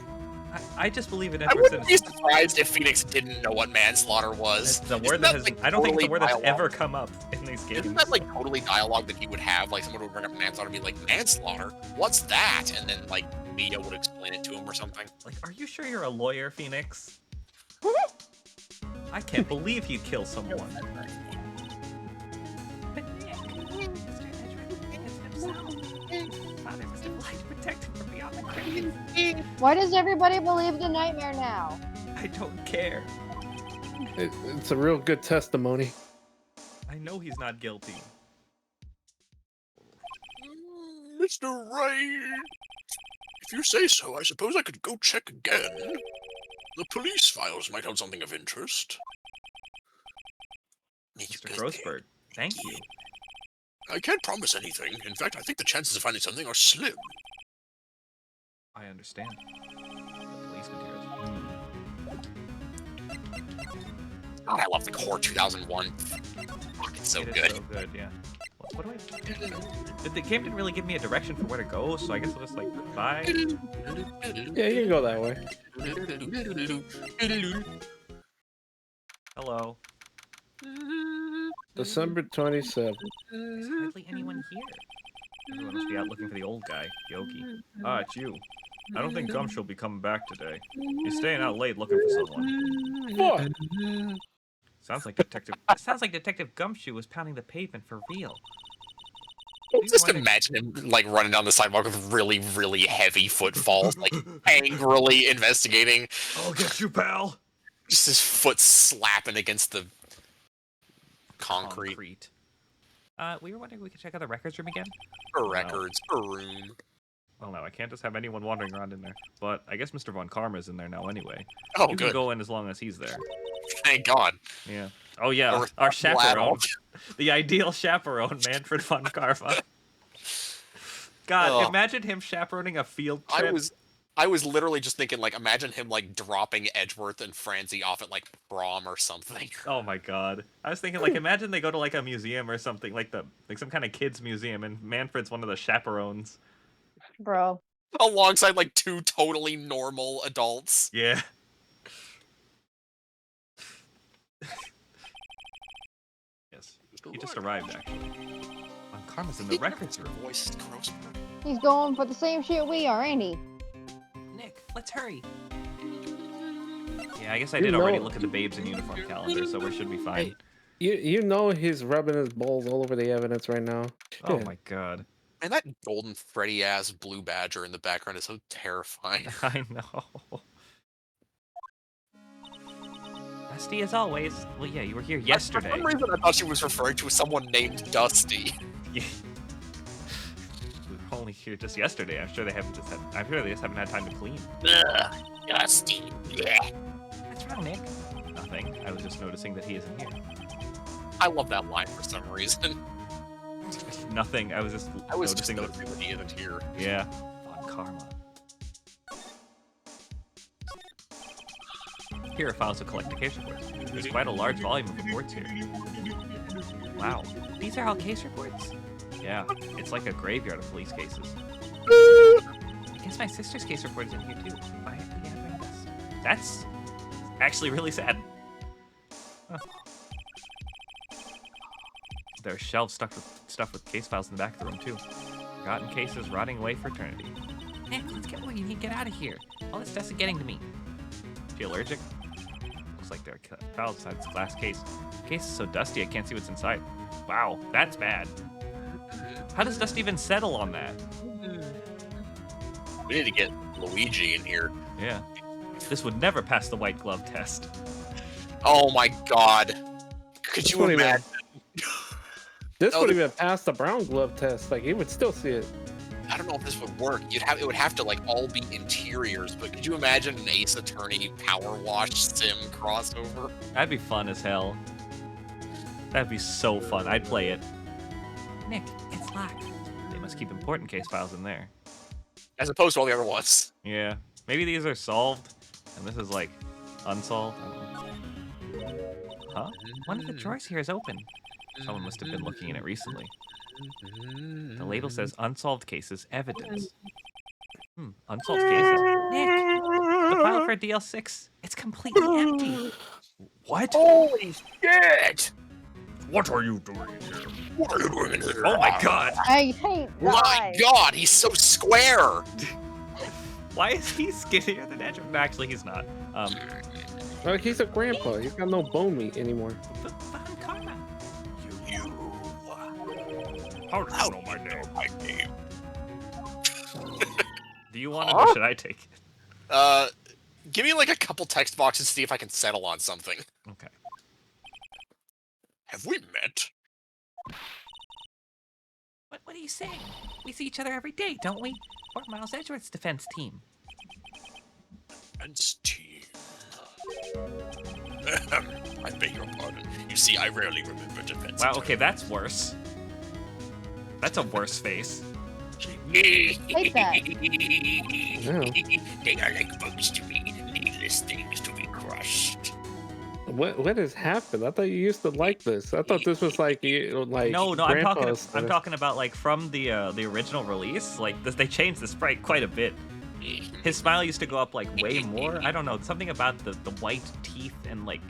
[SPEAKER 4] I just believe in
[SPEAKER 6] I
[SPEAKER 4] Edward's
[SPEAKER 6] wouldn't be
[SPEAKER 4] innocence.
[SPEAKER 6] surprised if Phoenix didn't know what manslaughter was.
[SPEAKER 4] It's the
[SPEAKER 6] Isn't
[SPEAKER 4] word that
[SPEAKER 6] that,
[SPEAKER 4] has.
[SPEAKER 6] like,
[SPEAKER 4] I don't think it's the
[SPEAKER 6] totally
[SPEAKER 4] word that's
[SPEAKER 6] dialogue?
[SPEAKER 4] ever come up in these games.
[SPEAKER 6] Isn't that like totally dialogue that he would have? Like someone would bring up manslaughter and be like, manslaughter? What's that? And then like Mia would explain it to him or something.
[SPEAKER 4] Like, are you sure you're a lawyer, Phoenix? I can't believe he'd kill someone. But Nick, Mr. Edgeworth is himself. His father was obliged to protect him from beyond the grave.
[SPEAKER 3] Why does everybody believe the nightmare now?
[SPEAKER 4] I don't care.
[SPEAKER 2] It's a real good testimony.
[SPEAKER 4] I know he's not guilty.
[SPEAKER 5] Mr. Wright, if you say so, I suppose I could go check again. The police files might have something of interest.
[SPEAKER 4] Mr. Grossberg, thank you.
[SPEAKER 5] I can't promise anything. In fact, I think the chances of finding something are slim.
[SPEAKER 4] I understand. The police materials.
[SPEAKER 6] God, I love the Core 2001. Fuck, it's so
[SPEAKER 4] It is
[SPEAKER 6] good.
[SPEAKER 4] so good, yeah. What do I do? The game didn't really give me a direction for where to go, so I guess I'll just like, bye.
[SPEAKER 2] Yeah, you can go that way.
[SPEAKER 4] Hello.
[SPEAKER 2] December 27th.
[SPEAKER 4] There's hardly anyone here. Everyone must be out looking for the old guy, Yogi. Ah, it's you. I don't think Gumshoe will be coming back today. He's staying out late looking for someone.
[SPEAKER 2] What?
[SPEAKER 4] Sounds like Detective Gumshoe was pounding the pavement for real.
[SPEAKER 6] Just imagine him like running down the sidewalk with really, really heavy footfalls, like angrily investigating.
[SPEAKER 4] I'll get you, pal.
[SPEAKER 6] Just his foot slapping against the concrete.
[SPEAKER 4] We were wondering if we could check out the records room again.
[SPEAKER 6] For records, for room.
[SPEAKER 4] Well, no, I can't just have anyone wandering around in there. But I guess Mr. Von Karma's in there now anyway.
[SPEAKER 6] Oh,
[SPEAKER 4] You can
[SPEAKER 6] good.
[SPEAKER 4] go in as long as he's there.
[SPEAKER 6] Thank God.
[SPEAKER 4] Yeah. Oh, yeah,
[SPEAKER 6] Or
[SPEAKER 4] our chaperone.
[SPEAKER 6] Vlad.
[SPEAKER 4] The ideal chaperone, Manfred von Karma. God,
[SPEAKER 6] Ugh.
[SPEAKER 4] imagine him chaperoning a field trip.
[SPEAKER 6] I was literally just thinking, like, imagine him like dropping Edgeworth and Francie off at like prom or something.
[SPEAKER 4] Oh my god. I was thinking, like, imagine they go to, like, a museum or something, like some kind of kids museum, and Manfred's one of the chaperones.
[SPEAKER 3] Bro.
[SPEAKER 6] Alongside like two totally normal adults.
[SPEAKER 4] Yeah. Yes. He just arrived, actually. Von Karma's in the records room.
[SPEAKER 6] Voice is gross.
[SPEAKER 3] He's going for the same shit we are, ain't he?
[SPEAKER 1] Nick, let's hurry.
[SPEAKER 4] Yeah, I guess I
[SPEAKER 2] You
[SPEAKER 4] did already
[SPEAKER 2] know-
[SPEAKER 4] look at the Babes in Uniform calendar, so we should be fine.
[SPEAKER 2] You know he's rubbing his balls all over the evidence right now.
[SPEAKER 4] Oh
[SPEAKER 2] Shit.
[SPEAKER 4] my god.
[SPEAKER 6] And that golden Freddy ass blue badger in the background is so terrifying.
[SPEAKER 4] I know.
[SPEAKER 1] Dusty as always.
[SPEAKER 4] Well, yeah, you were here
[SPEAKER 6] For
[SPEAKER 4] yesterday.
[SPEAKER 6] some reason, I thought she was referring to someone named Dusty.
[SPEAKER 4] Yeah. We were only here just yesterday. I'm sure they just haven't had time to clean.
[SPEAKER 6] Ugh, Dusty. Blech.
[SPEAKER 1] What's wrong, Nick?
[SPEAKER 4] Nothing. I was just noticing that he isn't here.
[SPEAKER 6] I love that line for some reason.
[SPEAKER 4] Nothing. I was just
[SPEAKER 6] I was just
[SPEAKER 4] noticing that.
[SPEAKER 6] noticing that he isn't here.
[SPEAKER 4] Yeah. Von Karma. Here are files of collected case reports. There's quite a large volume of reports here. Wow.
[SPEAKER 1] These are all case reports?
[SPEAKER 4] Yeah, it's like a graveyard of police cases. I guess my sister's case report is in here too. Why are we having this? That's actually really sad. Huh. There are shelves stuck with stuff with case files in the back of the room too. Forgotten cases rotting away for eternity.
[SPEAKER 1] Nick, let's get where you need to get out of here. All this stuff's getting to me.
[SPEAKER 4] Is he allergic? Looks like there are files inside this glass case. The case is so dusty I can't see what's inside. Wow, that's bad. How does dust even settle on that?
[SPEAKER 6] We need to get Luigi in here.
[SPEAKER 4] Yeah. This would never pass the white glove test.
[SPEAKER 6] Oh my god. Could
[SPEAKER 2] This
[SPEAKER 6] you
[SPEAKER 2] wouldn't even-
[SPEAKER 6] imagine?
[SPEAKER 2] This
[SPEAKER 6] Oh,
[SPEAKER 2] would even pass the brown glove test. Like, he would still see it.
[SPEAKER 6] I don't know if this would work. It would have to like all be interiors, but could you imagine an Ace Attorney Power Wash Sim crossover?
[SPEAKER 4] That'd be fun as hell. That'd be so fun. I'd play it.
[SPEAKER 1] Nick, it's locked.
[SPEAKER 4] They must keep important case files in there.
[SPEAKER 6] As opposed to all the other ones.
[SPEAKER 4] Yeah. Maybe these are solved, and this is like unsolved. I don't know. Huh?
[SPEAKER 1] One of the drawers here is open.
[SPEAKER 4] Someone must have been looking in it recently. The label says unsolved cases evidence. Unsolved cases.
[SPEAKER 1] Nick, the file for DL6, it's completely empty.
[SPEAKER 4] What?
[SPEAKER 6] Holy shit!
[SPEAKER 5] What are you doing here?
[SPEAKER 6] What are you doing in here?
[SPEAKER 4] Oh my god!
[SPEAKER 3] I hate
[SPEAKER 6] My
[SPEAKER 3] guys.
[SPEAKER 6] god, he's so square!
[SPEAKER 4] Why is he skinnier than Edge? No, actually, he's not.
[SPEAKER 2] Like, he's a grandpa. He's got no bone meat anymore.
[SPEAKER 1] Found Karma.
[SPEAKER 6] You.
[SPEAKER 5] How do you know my name?
[SPEAKER 6] My name.
[SPEAKER 4] Do you want it or should I take it?
[SPEAKER 6] Give me like a couple text boxes to see if I can settle on something.
[SPEAKER 4] Okay.
[SPEAKER 6] Have we met?
[SPEAKER 1] What are you saying? We see each other every day, don't we? Fort Miles Edgeworth's defense team.
[SPEAKER 6] Defense team. I beg your pardon. You see, I rarely remember defense.
[SPEAKER 4] Wow, okay, that's worse. That's a worse face.
[SPEAKER 3] Hate that.
[SPEAKER 6] They are like bugs to me, needless things to be crushed.
[SPEAKER 2] What has happened? I thought you used to like this. I thought this was like
[SPEAKER 4] No, I'm
[SPEAKER 2] grandpa's
[SPEAKER 4] talking about like from the original release. Like they changed the sprite quite a bit. His smile used to go up like way more. I don't know, something about the white teeth and like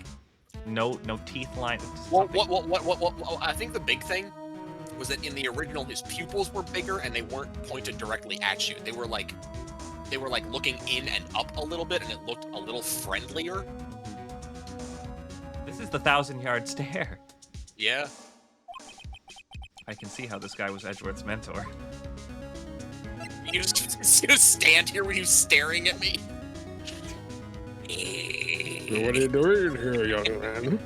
[SPEAKER 4] no teeth line.
[SPEAKER 6] What? I think the big thing was that in the original, his pupils were bigger and they weren't pointed directly at you. They were like looking in and up a little bit, and it looked a little friendlier.
[SPEAKER 4] This is the 1,000-yard stare.
[SPEAKER 6] Yeah.
[SPEAKER 4] I can see how this guy was Edgeworth's mentor.
[SPEAKER 6] You just stand here with you staring at me.
[SPEAKER 2] What are you doing here, young man?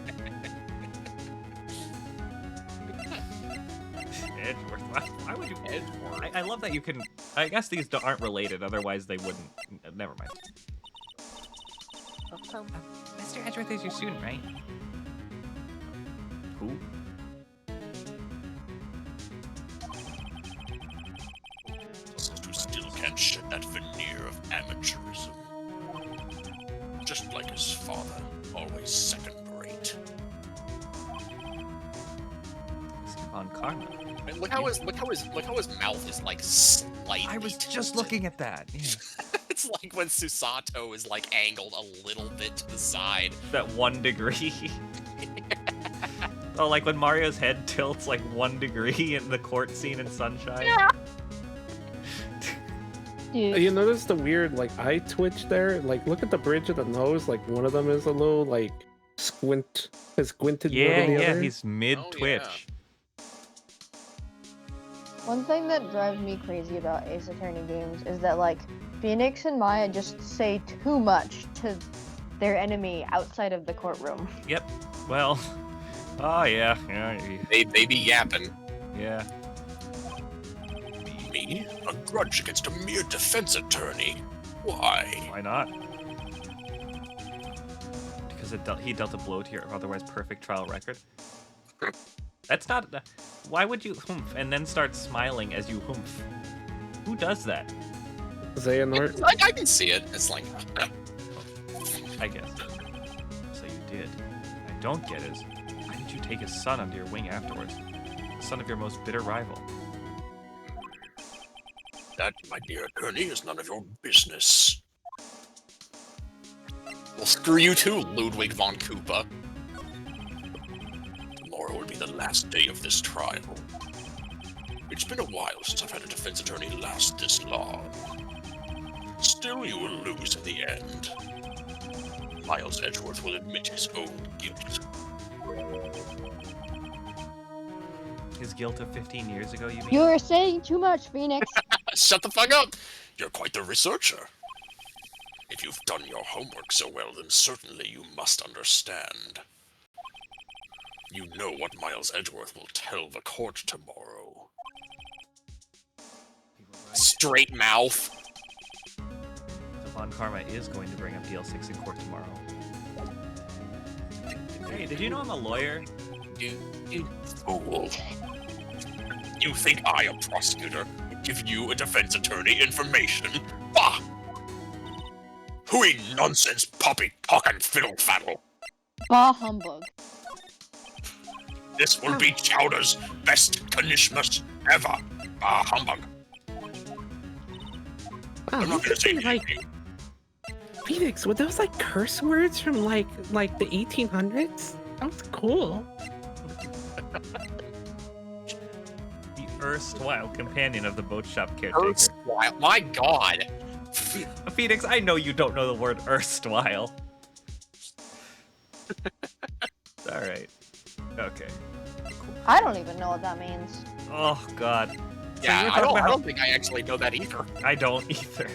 [SPEAKER 4] Edgeworth. Why would you?
[SPEAKER 6] Edward.
[SPEAKER 4] I love that you can. I guess these aren't related. Otherwise, they wouldn't. Never mind.
[SPEAKER 1] So, Mr. Edgeworth is your student, right?
[SPEAKER 4] Who?
[SPEAKER 6] Those who still can't shed that veneer of amateurism. Just like his father, always second rate.
[SPEAKER 4] On Karma.
[SPEAKER 6] And look how his mouth is like slightly.
[SPEAKER 4] I was just
[SPEAKER 6] tilted.
[SPEAKER 4] looking at that. Yeah.
[SPEAKER 6] It's like when Susato is like angled a little bit to the side.
[SPEAKER 4] That 1 degree. Oh, like when Mario's head tilts like 1 degree in the court scene in Sunshine.
[SPEAKER 3] Yeah. Dude,
[SPEAKER 2] You notice the weird like eye twitch there? Like, look at the bridge of the nose. Like, one of them is a little like squinted more
[SPEAKER 4] Yeah,
[SPEAKER 2] than the
[SPEAKER 4] yeah,
[SPEAKER 2] other.
[SPEAKER 4] he's mid twitch.
[SPEAKER 6] yeah.
[SPEAKER 3] one thing that drives me crazy about Ace Attorney games is that like Phoenix and Maya just say too much to their enemy outside of the courtroom.
[SPEAKER 4] Yep. Well. Oh yeah.
[SPEAKER 6] They be yapping.
[SPEAKER 4] Yeah.
[SPEAKER 6] Me? A grudge against a mere defense attorney? Why?
[SPEAKER 4] Why not? Because he dealt a blow to your otherwise perfect trial record. That's not. Why would you humph and then start smiling as you humph? Who does that?
[SPEAKER 2] Xehanort.
[SPEAKER 6] I can see it. It's like.
[SPEAKER 4] I guess. So you did. What I don't get is, why did you take his son under your wing afterwards? The son of your most bitter rival.
[SPEAKER 5] That, my dear attorney, is none of your business.
[SPEAKER 6] Well, screw you too, Ludwig von Koopa.
[SPEAKER 5] Tomorrow will be the last day of this trial. It's been a while since I've had a defense attorney last this long. Still, you will lose in the end. Miles Edgeworth will admit his own guilt.
[SPEAKER 4] His guilt of 15 years ago, you mean?
[SPEAKER 3] You're saying too much, Phoenix.
[SPEAKER 6] Shut the fuck up!
[SPEAKER 5] You're quite the researcher. If you've done your homework so well, then certainly you must understand. You know what Miles Edgeworth will tell the court tomorrow.
[SPEAKER 4] You were right.
[SPEAKER 6] Straight mouth.
[SPEAKER 4] So Von Karma is going to bring up DL6 in court tomorrow. Hey, did you know I'm a lawyer?
[SPEAKER 6] You
[SPEAKER 5] Fool. You think I, a prosecutor, would give you a defense attorney information? Bah! Hooey nonsense, poppy talk and fiddle faddle.
[SPEAKER 3] Bah humbug.
[SPEAKER 5] This will be Chowder's best Kanishmas ever. Bah humbug.
[SPEAKER 2] Wow,
[SPEAKER 5] I'm not gonna say
[SPEAKER 2] like
[SPEAKER 5] anything.
[SPEAKER 2] Phoenix, were those like curse words from like the 1800s? That was cool.
[SPEAKER 4] The erstwhile companion of the boat shop caretaker.
[SPEAKER 6] erstwhile. My god.
[SPEAKER 4] Phoenix, I know you don't know the word erstwhile. Alright. Okay.
[SPEAKER 3] I don't even know what that means.
[SPEAKER 4] Oh, God. So
[SPEAKER 6] Yeah,
[SPEAKER 4] you were
[SPEAKER 6] I
[SPEAKER 4] talking
[SPEAKER 6] don't,
[SPEAKER 4] about
[SPEAKER 6] I
[SPEAKER 4] how-
[SPEAKER 6] don't think I actually know that either.
[SPEAKER 4] I don't either.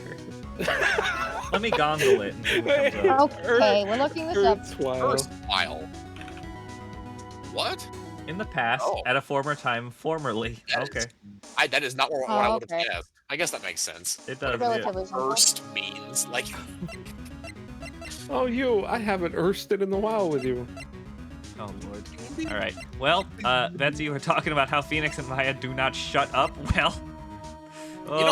[SPEAKER 4] Let me gongle it and see what comes up.
[SPEAKER 3] Okay, we're looking this up.
[SPEAKER 2] Erstwhile.
[SPEAKER 6] Erstwhile. What?
[SPEAKER 4] In the past,
[SPEAKER 6] Oh.
[SPEAKER 4] at a former time, formerly.
[SPEAKER 6] That
[SPEAKER 4] Okay.
[SPEAKER 6] is- that is not what I
[SPEAKER 3] Oh,
[SPEAKER 6] would have
[SPEAKER 3] okay.
[SPEAKER 6] guessed. I guess that makes sense.
[SPEAKER 4] It does.
[SPEAKER 3] Relatively simple.
[SPEAKER 6] Erst means, like,
[SPEAKER 2] Oh, you! I haven't ersted in a while with you.
[SPEAKER 4] Oh, Lord. Alright. Well, Betsy, you were talking about how Phoenix and Maya do not shut up. Well.
[SPEAKER 6] you know,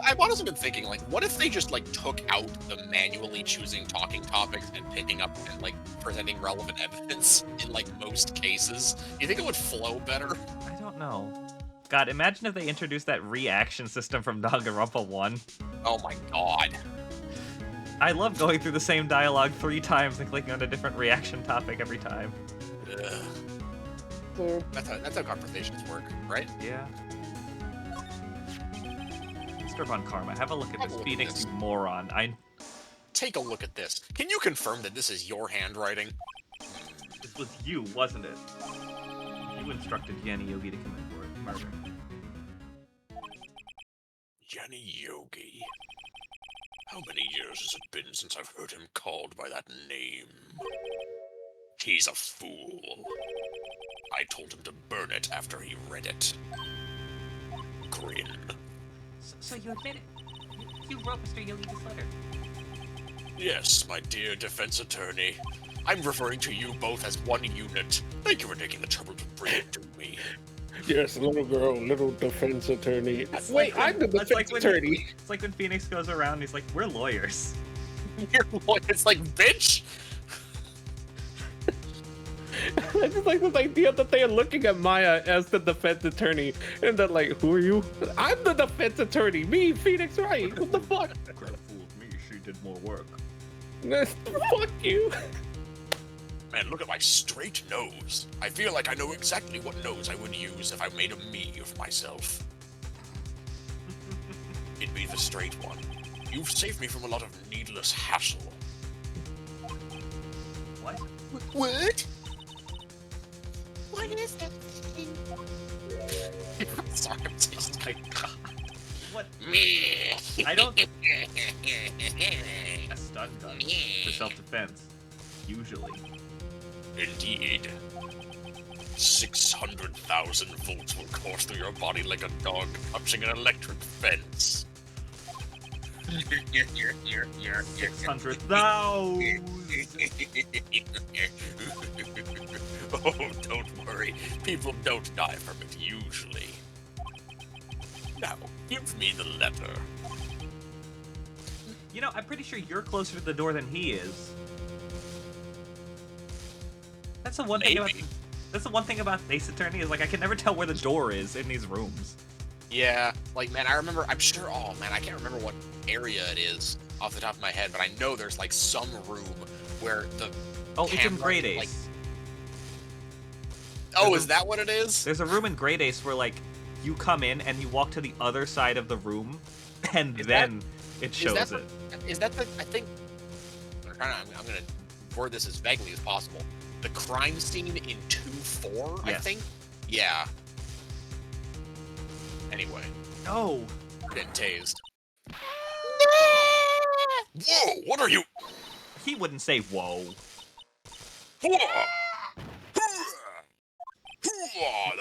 [SPEAKER 6] I've honestly been thinking, like, what if they just, like, took out the manually choosing talking topics and picking up and, like, presenting relevant evidence in, like, most cases? You think it would flow better?
[SPEAKER 4] I don't know. God, imagine if they introduced that reaction system from Danganronpa 1.
[SPEAKER 6] Oh my god.
[SPEAKER 4] I love going through the same dialogue 3 times and clicking on a different reaction topic every time.
[SPEAKER 6] Ugh.
[SPEAKER 3] Dude.
[SPEAKER 6] That's how conversations work, right?
[SPEAKER 4] Yeah. Mr. Von Karma, have a look at
[SPEAKER 6] Have a
[SPEAKER 4] this.
[SPEAKER 6] look at
[SPEAKER 4] Phoenix,
[SPEAKER 6] this.
[SPEAKER 4] you moron.
[SPEAKER 6] Take a look at this. Can you confirm that this is your handwriting?
[SPEAKER 4] This was you, wasn't it? You instructed Yanni Yogi to commit murder.
[SPEAKER 5] Yanni Yogi. How many years has it been since I've heard him called by that name? He's a fool. I told him to burn it after he read it. Grin.
[SPEAKER 1] So you admit it? You wrote Mr. Yogi this letter.
[SPEAKER 5] Yes, my dear defense attorney. I'm referring to you both as one unit. Thank you for taking the trouble to bring it to me.
[SPEAKER 2] Yes, little girl, little defense attorney.
[SPEAKER 4] That's
[SPEAKER 2] Wait,
[SPEAKER 4] like
[SPEAKER 2] I'm the
[SPEAKER 4] when- that's
[SPEAKER 2] defense
[SPEAKER 4] like when-
[SPEAKER 2] attorney.
[SPEAKER 4] It's like when Phoenix goes around, he's like, we're lawyers.
[SPEAKER 6] It's like, bitch!
[SPEAKER 2] I just like this idea that they are looking at Maya as the defense attorney, and they're like, "Who are you?" I'm the defense attorney. Me, Phoenix Wright. What the fuck?
[SPEAKER 5] Could have fooled me, she did more work.
[SPEAKER 2] Fuck you.
[SPEAKER 5] Man, look at my straight nose. I feel like I know exactly what nose I would use if I made a me of myself. It'd be the straight one. You've saved me from a lot of needless hassle.
[SPEAKER 4] What?
[SPEAKER 6] What? What is that thing? Sorry, I'm just
[SPEAKER 4] My God. What?
[SPEAKER 6] me.
[SPEAKER 4] I don't. A stun gun for self-defense. Usually.
[SPEAKER 5] Indeed. 600,000 volts will course through your body like a dog punching an electric fence.
[SPEAKER 4] 600,000.
[SPEAKER 5] Oh, don't worry. People don't die from it usually. Now, give me the letter.
[SPEAKER 4] You know, I'm pretty sure you're closer to the door than he is. That's the one thing about.
[SPEAKER 5] Maybe.
[SPEAKER 4] That's the one thing about Ace Attorney is like I can never tell where the door is in these rooms.
[SPEAKER 6] Yeah, like, man, I remember, I'm sure, oh man, I can't remember what area it is off the top of my head, but I know there's like some room where the
[SPEAKER 4] Oh, it's in
[SPEAKER 6] camera,
[SPEAKER 4] Great
[SPEAKER 6] like,
[SPEAKER 4] Ace.
[SPEAKER 6] oh,
[SPEAKER 4] There's
[SPEAKER 6] is
[SPEAKER 4] a-
[SPEAKER 6] that what it is?
[SPEAKER 4] There's a room in Great Ace where like you come in and you walk to the other side of the room, and
[SPEAKER 6] Is
[SPEAKER 4] then it
[SPEAKER 6] is
[SPEAKER 4] shows
[SPEAKER 6] that
[SPEAKER 4] it.
[SPEAKER 6] Is that the, I think, I'm gonna word this as vaguely as possible. The crime scene in 2-4, I
[SPEAKER 4] Yes.
[SPEAKER 6] think? Yeah. Anyway,
[SPEAKER 4] No.
[SPEAKER 6] we're getting tased. Whoa, what are you?
[SPEAKER 4] He wouldn't say whoa.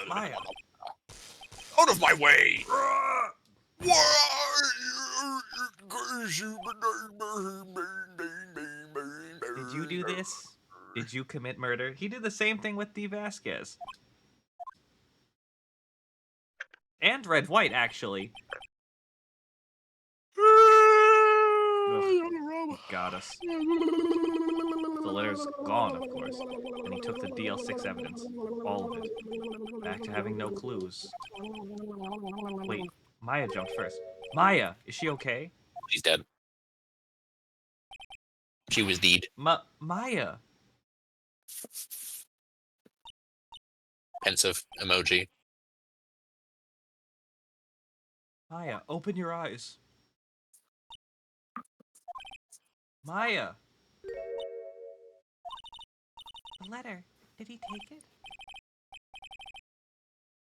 [SPEAKER 4] Maya.
[SPEAKER 6] Out of my way!
[SPEAKER 4] Did you do this? Did you commit murder? He did the same thing with D. Vasquez. And Red White, actually. Ugh, he got us. The letter's gone, of course. And he took the DL6 evidence. All of it. Back to having no clues. Wait, Maya jumped first. Maya, is she okay?
[SPEAKER 6] She's dead. She was deed.
[SPEAKER 4] Maya!
[SPEAKER 6] Pensive emoji.
[SPEAKER 4] Maya, open your eyes. Maya! The letter. Did he take it?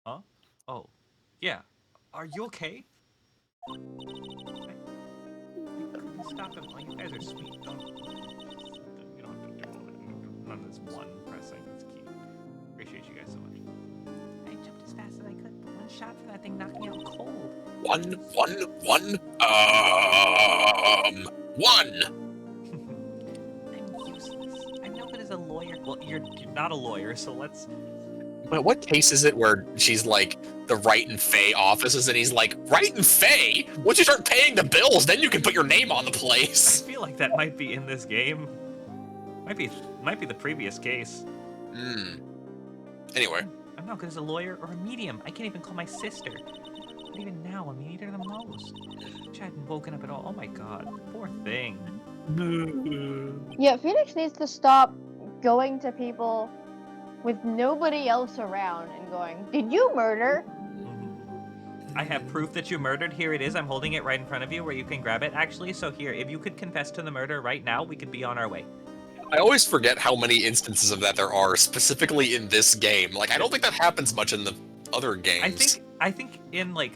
[SPEAKER 4] Huh? Oh. Yeah. Are you okay? Stop him. Oh, you guys are sweet. You don't have to do all that. None of this one pressing. That's cute. Appreciate you guys so much. I jumped as fast as I could, but one shot from that thing knocked me out cold.
[SPEAKER 6] One.
[SPEAKER 4] I'm useless. I'm no good as a lawyer. Well, you're not a lawyer, so let's...
[SPEAKER 6] But what case is it where she's like, the Wright and Faye offices, and he's like, Wright and Faye? Once you start paying the bills, then you can put your name on the
[SPEAKER 4] I
[SPEAKER 6] place.
[SPEAKER 4] feel like that might be in this game. Might be the previous case.
[SPEAKER 6] Anyway.
[SPEAKER 4] I'm not good as a lawyer or a medium. I can't even call my sister. But even now, I'm meaner than most. Wish I hadn't woken up at all. Oh my god. Poor thing.
[SPEAKER 3] Yeah, Phoenix needs to stop going to people with nobody else around and going, "Did you murder?"
[SPEAKER 4] I have proof that you murdered. Here it is. I'm holding it right in front of you where you can grab it, actually. So here, if you could confess to the murder right now, we could be on our way.
[SPEAKER 6] I always forget how many instances of that there are, specifically in this game. Like, I don't think that happens much in the other games.
[SPEAKER 4] I think in like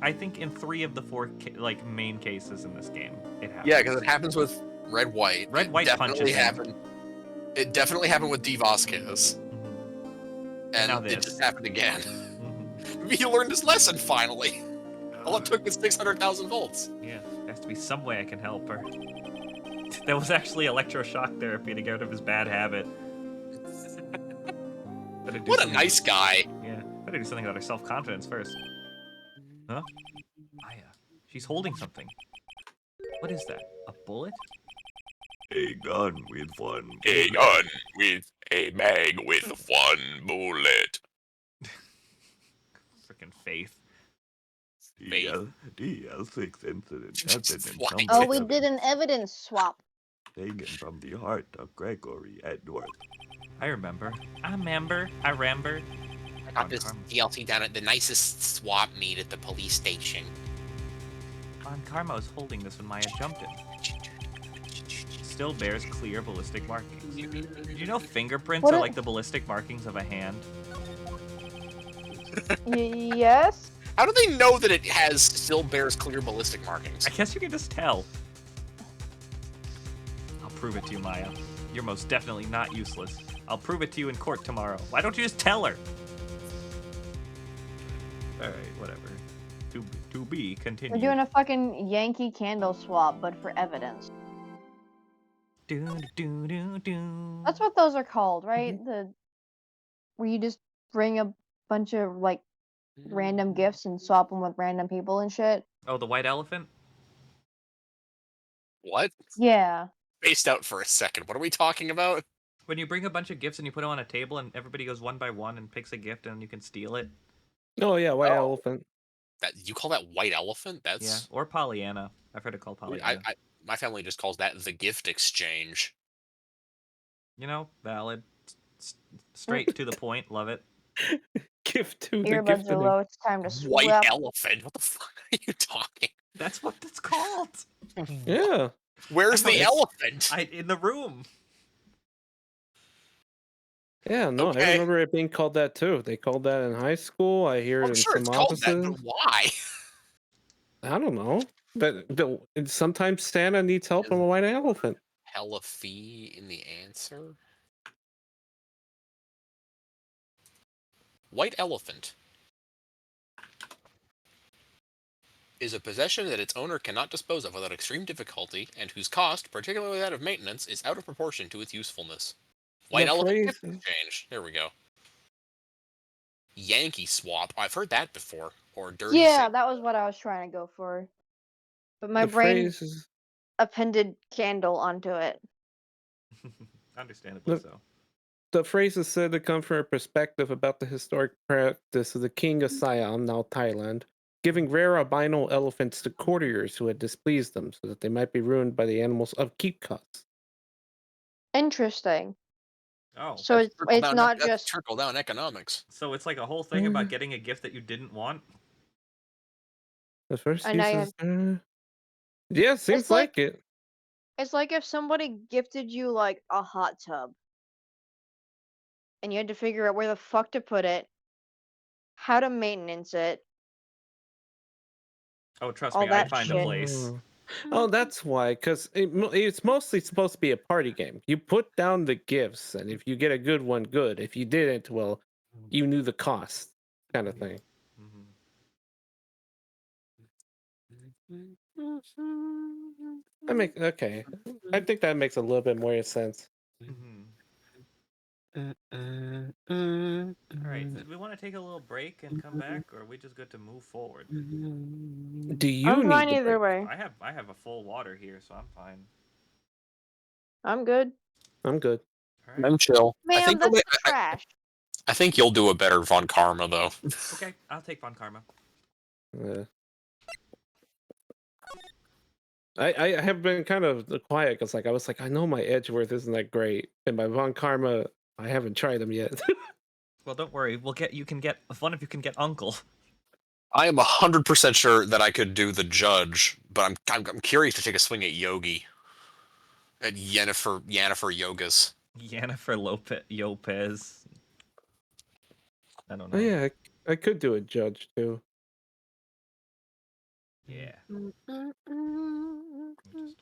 [SPEAKER 4] I think in 3 of the 4 like main cases in this game, it happens.
[SPEAKER 6] Yeah, because it happens with Red White.
[SPEAKER 4] Red White punches him.
[SPEAKER 6] It definitely happened with D. Vasquez. And
[SPEAKER 4] Now
[SPEAKER 6] it
[SPEAKER 4] this.
[SPEAKER 6] just happened again.
[SPEAKER 4] Mhm.
[SPEAKER 6] He learned his lesson, finally. All it took was 600,000 volts.
[SPEAKER 4] Yeah, there has to be some way I can help her. There was actually electroshock therapy to get rid of his bad habit. Better do
[SPEAKER 6] What a
[SPEAKER 4] something-
[SPEAKER 6] nice guy.
[SPEAKER 4] Yeah, better do something about her self-confidence first. Huh? Aya, she's holding something. What is that? A bullet?
[SPEAKER 5] A gun with one.
[SPEAKER 6] A gun with a mag with one bullet.
[SPEAKER 4] Frickin' Faith.
[SPEAKER 5] DL6 incident happened in
[SPEAKER 6] What?
[SPEAKER 5] some
[SPEAKER 3] Oh, we
[SPEAKER 5] way
[SPEAKER 3] did an evidence swap.
[SPEAKER 5] taken from the heart of Gregory Edward.
[SPEAKER 4] I remember. I remember.
[SPEAKER 6] I got this DLC down at the nicest swap meet at the police station.
[SPEAKER 4] Von Karma was holding this when Maya jumped in. Still bears clear ballistic markings. Did you know fingerprints
[SPEAKER 3] What
[SPEAKER 4] are
[SPEAKER 3] a-
[SPEAKER 4] like the ballistic markings of a hand?
[SPEAKER 3] Yes.
[SPEAKER 6] How do they know that it still bears clear ballistic markings?
[SPEAKER 4] I guess you can just tell. I'll prove it to you, Maya. You're most definitely not useless. I'll prove it to you in court tomorrow. Why don't you just tell her? Alright, whatever. To be
[SPEAKER 3] We're
[SPEAKER 4] continued.
[SPEAKER 3] doing a fucking Yankee Candle swap, but for evidence.
[SPEAKER 4] Do, do, do, do.
[SPEAKER 3] That's what those are called, right? Where you just bring a bunch of like random gifts and swap them with random people and shit.
[SPEAKER 4] Oh, the white elephant?
[SPEAKER 6] What?
[SPEAKER 3] Yeah.
[SPEAKER 6] Spaced out for a second. What are we talking about?
[SPEAKER 4] When you bring a bunch of gifts and you put them on a table and everybody goes one by one and picks a gift and you can steal it.
[SPEAKER 2] Oh yeah, white
[SPEAKER 6] Oh.
[SPEAKER 2] elephant.
[SPEAKER 6] That you call that white elephant?
[SPEAKER 4] Yeah,
[SPEAKER 6] That's
[SPEAKER 4] or Pollyanna. I've heard it called Pollyanna.
[SPEAKER 6] my family just calls that the gift exchange.
[SPEAKER 4] You know, valid. Straight to the point. Love it.
[SPEAKER 2] Gift to the
[SPEAKER 3] Earbuds
[SPEAKER 2] gifted.
[SPEAKER 3] are low. It's time to
[SPEAKER 6] White
[SPEAKER 3] swap.
[SPEAKER 6] elephant? What the fuck are you talking?
[SPEAKER 4] That's what it's called.
[SPEAKER 2] Yeah.
[SPEAKER 6] Where's
[SPEAKER 4] I
[SPEAKER 6] the
[SPEAKER 4] thought
[SPEAKER 6] elephant?
[SPEAKER 4] in the room.
[SPEAKER 2] Yeah, no, I
[SPEAKER 6] Okay.
[SPEAKER 2] remember it being called that too. They called that in high school. I hear it
[SPEAKER 6] I'm
[SPEAKER 2] in
[SPEAKER 6] sure
[SPEAKER 2] some
[SPEAKER 6] it's called that,
[SPEAKER 2] offices.
[SPEAKER 6] but why?
[SPEAKER 2] I don't know. But sometimes Santa needs help from a white elephant.
[SPEAKER 6] Hella fee in the answer. White elephant is a possession that its owner cannot dispose of without extreme difficulty, and whose cost, particularly that of maintenance, is out of proportion to its usefulness. White
[SPEAKER 2] The
[SPEAKER 6] elephant
[SPEAKER 2] phrase
[SPEAKER 6] gift exchange. There we go. Yankee swap. I've heard that before. Or dirty
[SPEAKER 3] Yeah,
[SPEAKER 6] Saint.
[SPEAKER 3] that was what I was trying to go for. But my
[SPEAKER 2] the
[SPEAKER 3] brain
[SPEAKER 2] phrase is
[SPEAKER 3] appended candle onto it.
[SPEAKER 4] Understandably
[SPEAKER 2] the,
[SPEAKER 4] so.
[SPEAKER 2] the phrase is said to come from a perspective about the historic practice of the king of Siam, now Thailand, giving rare albino elephants to courtiers who had displeased them, so that they might be ruined by the animals' upkeep costs.
[SPEAKER 3] Interesting.
[SPEAKER 4] Oh,
[SPEAKER 3] So it's not
[SPEAKER 6] That's
[SPEAKER 3] just
[SPEAKER 6] trickle down economics.
[SPEAKER 4] so it's like a whole thing about getting a gift that you didn't want.
[SPEAKER 2] The first
[SPEAKER 3] I know.
[SPEAKER 2] use is, yeah, seems
[SPEAKER 3] It's like
[SPEAKER 2] like it.
[SPEAKER 3] it's like if somebody gifted you like a hot tub, and you had to figure out where the fuck to put it, how to maintenance it,
[SPEAKER 4] Oh, trust
[SPEAKER 3] all
[SPEAKER 4] me, I'd
[SPEAKER 3] that
[SPEAKER 4] find a
[SPEAKER 3] shit.
[SPEAKER 4] place.
[SPEAKER 2] Oh, that's why. Because it's mostly supposed to be a party game. You put down the gifts, and if you get a good one, good. If you didn't, well, you knew the cost, kind of thing. Okay. I think that makes a little bit more sense.
[SPEAKER 4] All right. Did we want to take a little break and come back, or are we just good to move forward?
[SPEAKER 2] Do you
[SPEAKER 3] I'm fine
[SPEAKER 2] need the
[SPEAKER 3] either
[SPEAKER 2] break?
[SPEAKER 3] way.
[SPEAKER 4] I have a full water here, so I'm fine.
[SPEAKER 3] I'm good.
[SPEAKER 2] I'm good.
[SPEAKER 4] All right.
[SPEAKER 6] I'm chill.
[SPEAKER 3] Ma'am, that's trash.
[SPEAKER 6] I think you'll do a better Von Karma though.
[SPEAKER 4] Okay, I'll take Von Karma.
[SPEAKER 2] I have been kind of quiet because I was like, I know my Edgeworth isn't that great, and my Von Karma, I haven't tried them yet.
[SPEAKER 4] Well, don't worry. You can get one of you can get Uncle.
[SPEAKER 6] I am 100% sure that I could do the judge, but I'm curious to take a swing at Yogi. At Yennefer Yogas.
[SPEAKER 4] Yennefer Lopez. I don't know.
[SPEAKER 2] Oh yeah, I could do a judge too.
[SPEAKER 4] Yeah. Just